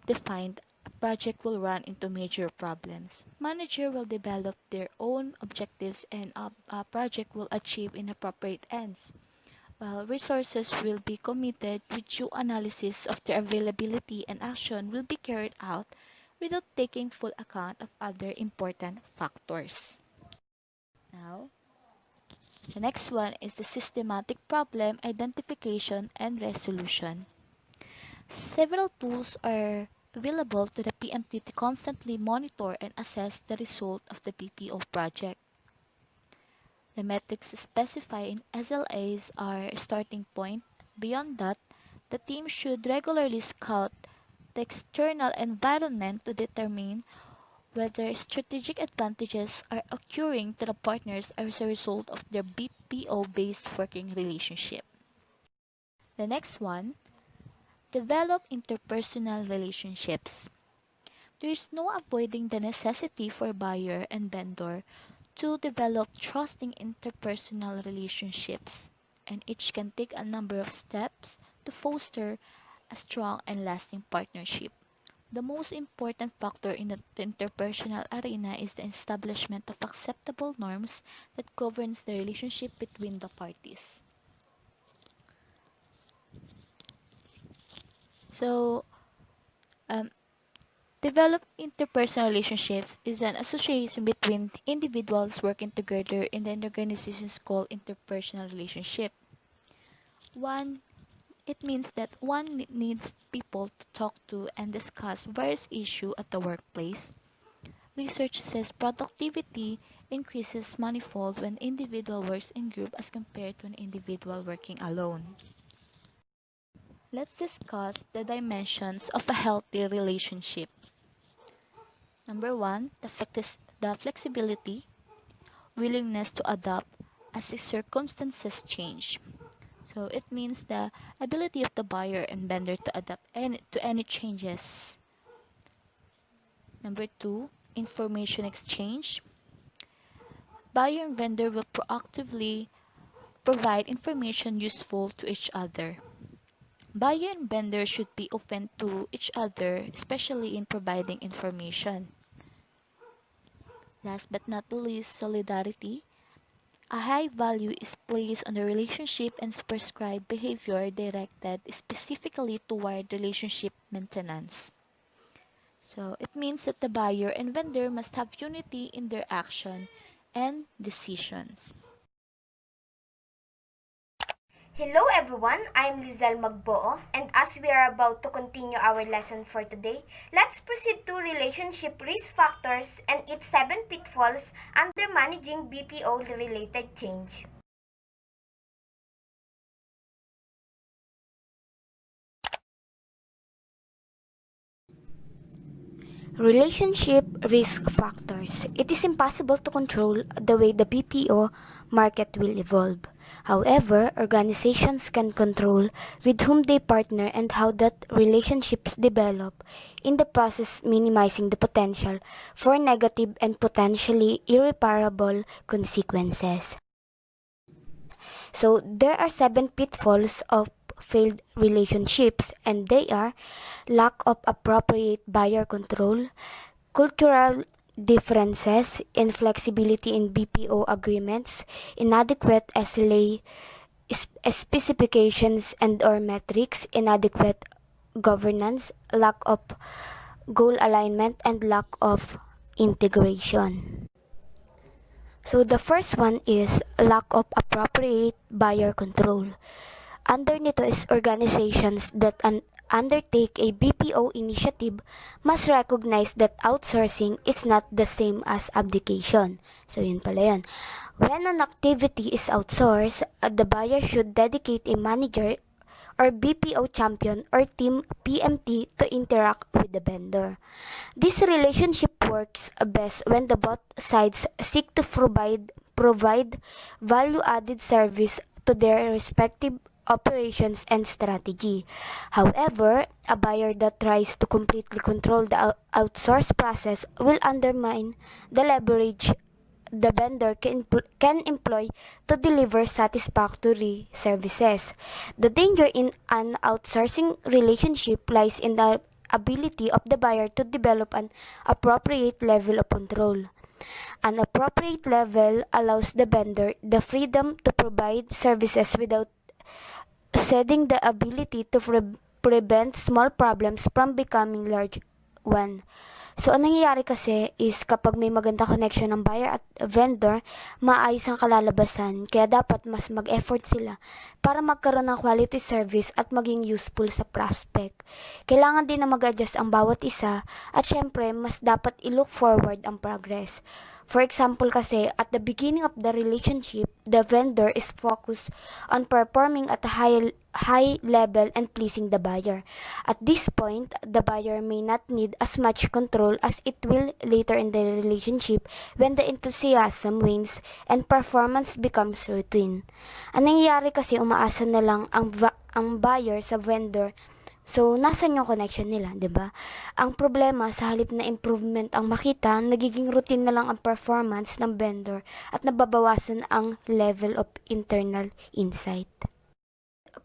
defined, a project will run into major problems. Manager will develop their own objectives and a project will achieve inappropriate ends, while resources will be committed with due analysis of their availability and action will be carried out without taking full account of other important factors. Now, the next one is the systematic problem identification and resolution. Several tools are available to the PMT to constantly monitor and assess the result of the BPO project. The metrics specified in SLAs are a starting point. Beyond that, the team should regularly scout the external environment to determine whether strategic advantages are occurring to the partners as a result of their BPO-based working relationship. The next one, develop interpersonal relationships. There is no avoiding the necessity for buyer and vendor to develop trusting interpersonal relationships, and each can take a number of steps to foster a strong and lasting partnership. The most important factor in the interpersonal arena is the establishment of acceptable norms that governs the relationship between the parties. So, um, develop interpersonal relationships is an association between individuals working together in an organization called interpersonal relationship. One, it means that one needs people to talk to and discuss various issues at the workplace. Research says productivity increases manifold when individual works in group as compared to an individual working alone. Let's discuss the dimensions of a healthy relationship. Number one, the flexibility, willingness to adapt as the circumstances change. So it means the ability of the buyer and vendor to adapt to any changes. Number two, information exchange. Buyer and vendor will proactively provide information useful to each other. Buyer and vendor should be open to each other, especially in providing information. Last but not the least, solidarity. A high value is placed on the relationship and prescribed behavior directed specifically toward relationship maintenance. So it means that the buyer and vendor must have unity in their action and decisions. Hello everyone, I'm Lizelle Magboo, and as we are about to continue our lesson for today, let's proceed to relationship risk factors and its 7 pitfalls under managing BPO related change. Relationship risk factors. It is impossible to control the way the BPO market will evolve. However, organizations can control with whom they partner and how that relationships develop, in the process minimizing the potential for negative and potentially irreparable consequences. So there are 7 pitfalls of failed relationships, and they are lack of appropriate buyer control, cultural differences, inflexibility in BPO agreements, inadequate SLA specifications and or metrics, inadequate governance, lack of goal alignment, and lack of integration. So the first one is lack of appropriate buyer control. Under nito is organizations that undertake a BPO initiative must recognize that outsourcing is not the same as abdication. So yun pala yun. When an activity is outsourced, the buyer should dedicate a manager or BPO champion or team PMT to interact with the vendor. This relationship works best when the both sides seek to provide value-added service to their respective operations and strategy. However, a buyer that tries to completely control the outsource process will undermine the leverage the vendor can employ to deliver satisfactory services. The danger in an outsourcing relationship lies in the ability of the buyer to develop an appropriate level of control. An appropriate level allows the vendor the freedom to provide services without ceding the ability to prevent small problems from becoming large one. So, ang nangyayari kasi is kapag may maganda connection ng buyer at vendor, maayos ang kalalabasan. Kaya dapat mas mag-effort sila para magkaroon ng quality service at maging useful sa prospect. Kailangan din na mag-adjust ang bawat isa at syempre, mas dapat i-look forward ang progress. For example kasi, at the beginning of the relationship, the vendor is focused on performing at a high level and pleasing the buyer. At this point, the buyer may not need as much control as it will later in the relationship when the enthusiasm wanes and performance becomes routine. Ang nangyayari kasi umaasa na lang ang buyer sa vendor. So, nasan yung connection nila, 'di ba? Ang problema sa halip na improvement ang makita, nagiging routine na lang ang performance ng vendor at nababawasan ang level of internal insight.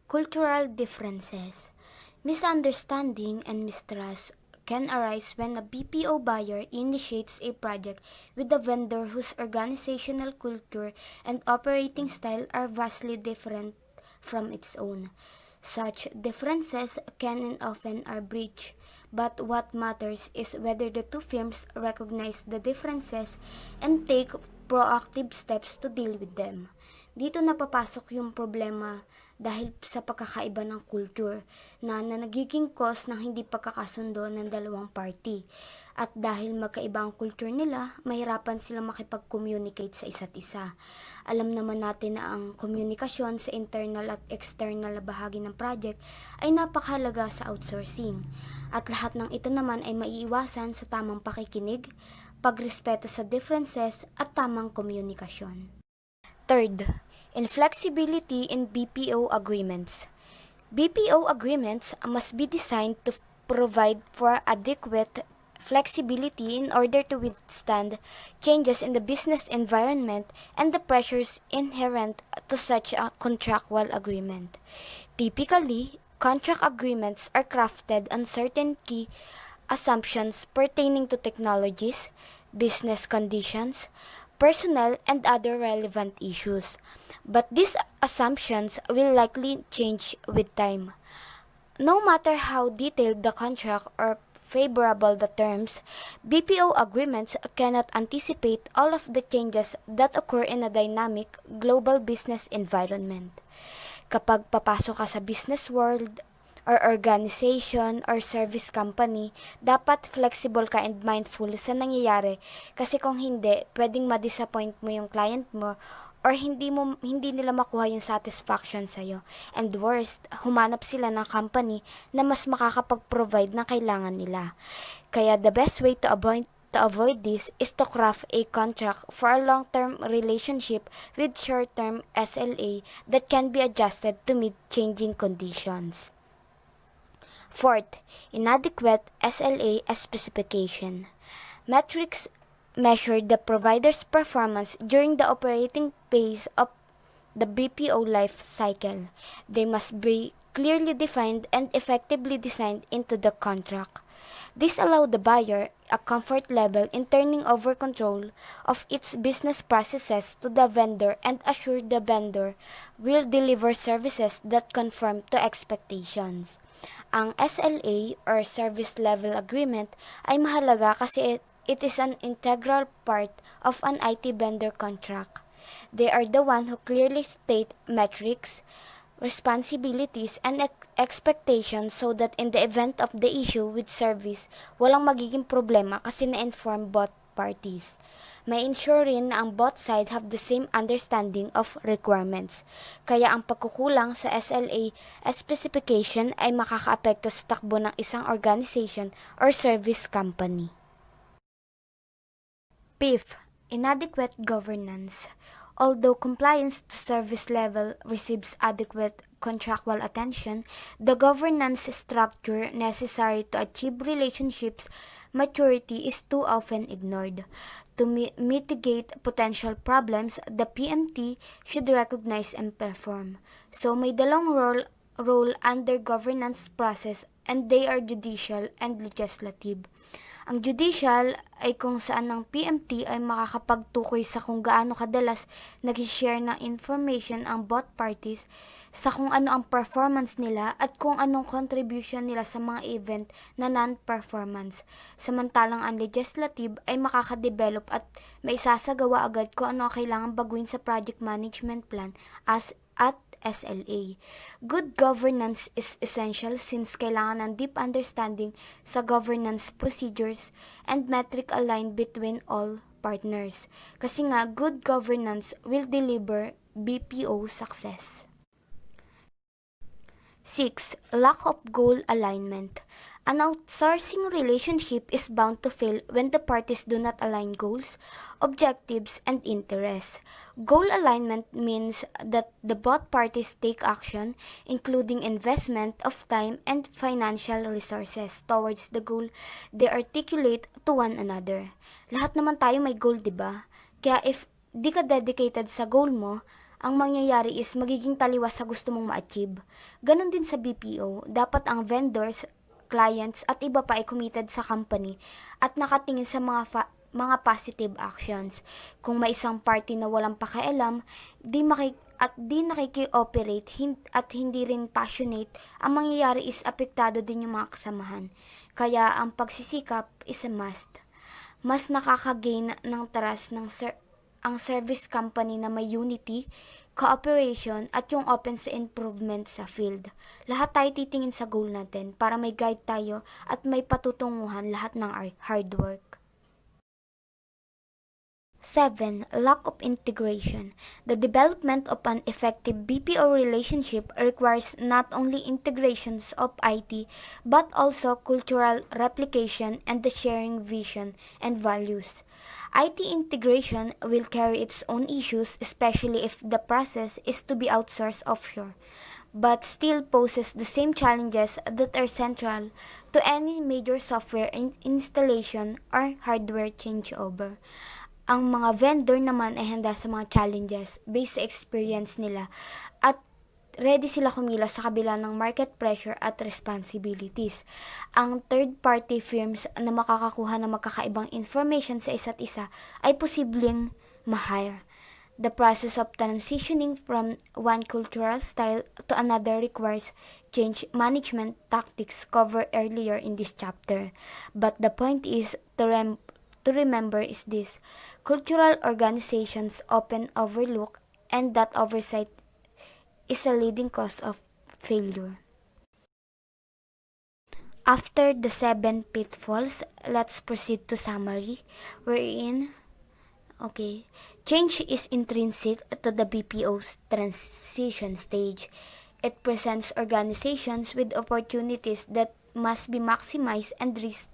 Cultural differences. Misunderstanding and mistrust can arise when a BPO buyer initiates a project with a vendor whose organizational culture and operating style are vastly different from its own. Such differences can and often are breached, but what matters is whether the two firms recognize the differences and take proactive steps to deal with them. Dito napapasok yung problema dahil sa pagkakaiba ng culture na nagiging cause ng hindi pagkakasundo ng dalawang party. At dahil magkaiba ang culture nila, mahirapan silang makipag-communicate sa isa't isa. Alam naman natin na ang komunikasyon sa internal at external na bahagi ng project ay napakahalaga sa outsourcing. At lahat ng ito naman ay maiiwasan sa tamang pakikinig, pagrespeto sa differences at tamang komunikasyon. Third, inflexibility in BPO agreements. BPO agreements must be designed to provide for adequate flexibility in order to withstand changes in the business environment and the pressures inherent to such a contractual agreement. Typically, contract agreements are crafted on certain key assumptions pertaining to technologies, business conditions, personnel, and other relevant issues. But these assumptions will likely change with time. No matter how detailed the contract or favorable the terms, BPO agreements cannot anticipate all of the changes that occur in a dynamic global business environment. Kapag papasok ka sa business world, or organization or service company, dapat flexible ka and mindful sa nangyayari kasi kung hindi, pwedeng ma-disappoint mo yung client mo or hindi nila makuha yung satisfaction sa'yo. And worst, humanap sila ng company na mas makakapag-provide ng kailangan nila. Kaya the best way to avoid this is to craft a contract for a long-term relationship with short-term SLA that can be adjusted to meet changing conditions. Fourth, inadequate SLA specification. Metrics measure the provider's performance during the operating phase of the BPO life cycle. They must be clearly defined and effectively designed into the contract. This allows the buyer a comfort level in turning over control of its business processes to the vendor and assure the vendor will deliver services that conform to expectations. Ang SLA or Service Level Agreement ay mahalaga kasi it is an integral part of an IT vendor contract. They are the one who clearly state metrics, responsibilities, and expectations so that in the event of the issue with service, walang magiging problema kasi na-inform both parties. May ensure rin na ang both sides have the same understanding of requirements. Kaya ang pagkukulang sa SLA specification ay makakaapekto sa takbo ng isang organization or service company. Fifth, inadequate governance. Although compliance to service level receives adequate contractual attention, the governance structure necessary to achieve relationships maturity is too often ignored. To mitigate potential problems, the PMT should recognize and perform. So may dalawang role under governance process, and they are judicial and legislative. Ang judicial ay kung saan ang PMT ay makakapagtukoy sa kung gaano kadalas nag-share ng information ang both parties, sa kung ano ang performance nila at kung anong contribution nila sa mga event na non-performance. Samantalang ang legislative ay makakadevelop at maisasagawa agad kung ano ang kailangan baguhin sa project management plan at SLA. Good governance is essential since kailangan ng deep understanding sa governance procedures and metric aligned between all partners. Kasi nga, good governance will deliver BPO success. 6. Lack of goal alignment. An outsourcing relationship is bound to fail when the parties do not align goals, objectives, and interests. Goal alignment means that the both parties take action, including investment of time and financial resources towards the goal they articulate to one another. Lahat naman tayo may goal, diba? Kaya if di ka dedicated sa goal mo, ang mangyayari is magiging taliwas sa gusto mong ma-achieve. Ganon din sa BPO, dapat ang vendors, clients at iba pa ay committed sa company at nakatingin sa mga positive actions. Kung may isang party na walang pakialam, di nakiki-operate at hindi rin passionate, ang mangyayari is apektado din yung mga kasamahan. Kaya ang pagsisikap is a must. Mas nakaka-gain ng trust ang service company na may unity, cooperation, at yung open sa improvement sa field. Lahat tayo titingin sa goal natin para may guide tayo at may patutunguhan lahat ng hard work. 7. Lack of integration. The development of an effective BPO relationship requires not only integrations of IT but also cultural replication and the sharing vision and values. IT integration will carry its own issues, especially if the process is to be outsourced offshore, but still poses the same challenges that are central to any major software installation or hardware changeover. Ang mga vendor naman ay handa sa mga challenges based sa experience nila at ready sila kumilos sa kabila ng market pressure at responsibilities. Ang third-party firms na makakakuha ng magkakaibang information sa isa't isa ay posibleng ma-hire. The process of transitioning from one cultural style to another requires change management tactics covered earlier in this chapter. But the point is to remember is this: cultural organizations often overlook, and that oversight is a leading cause of failure. After the 7 pitfalls, let's proceed to summary. Change is intrinsic to the BPO's transition stage. It presents organizations with opportunities that must be maximized and risks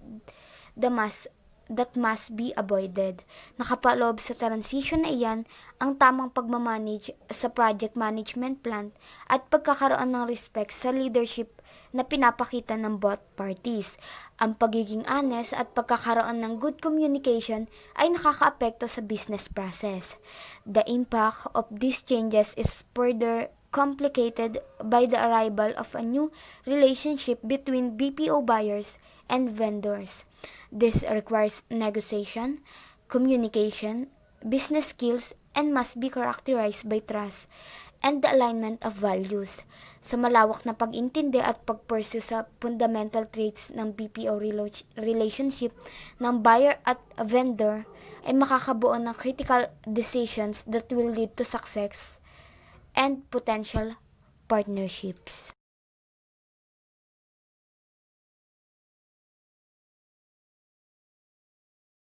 that must be avoided. Nakapaloob sa transition na iyan ang tamang pagmamanage sa project management plan at pagkakaroon ng respect sa leadership na pinapakita ng both parties. Ang pagiging honest at pagkakaroon ng good communication ay nakakaapekto sa business process. The impact of these changes is further complicated by the arrival of a new relationship between BPO buyers and vendors. This requires negotiation, communication, business skills, and must be characterized by trust and the alignment of values. Sa malawak na pag-intindi at pag-pursue sa fundamental traits ng BPO relationship ng buyer at vendor ay makakabuo ng critical decisions that will lead to success and potential partnerships.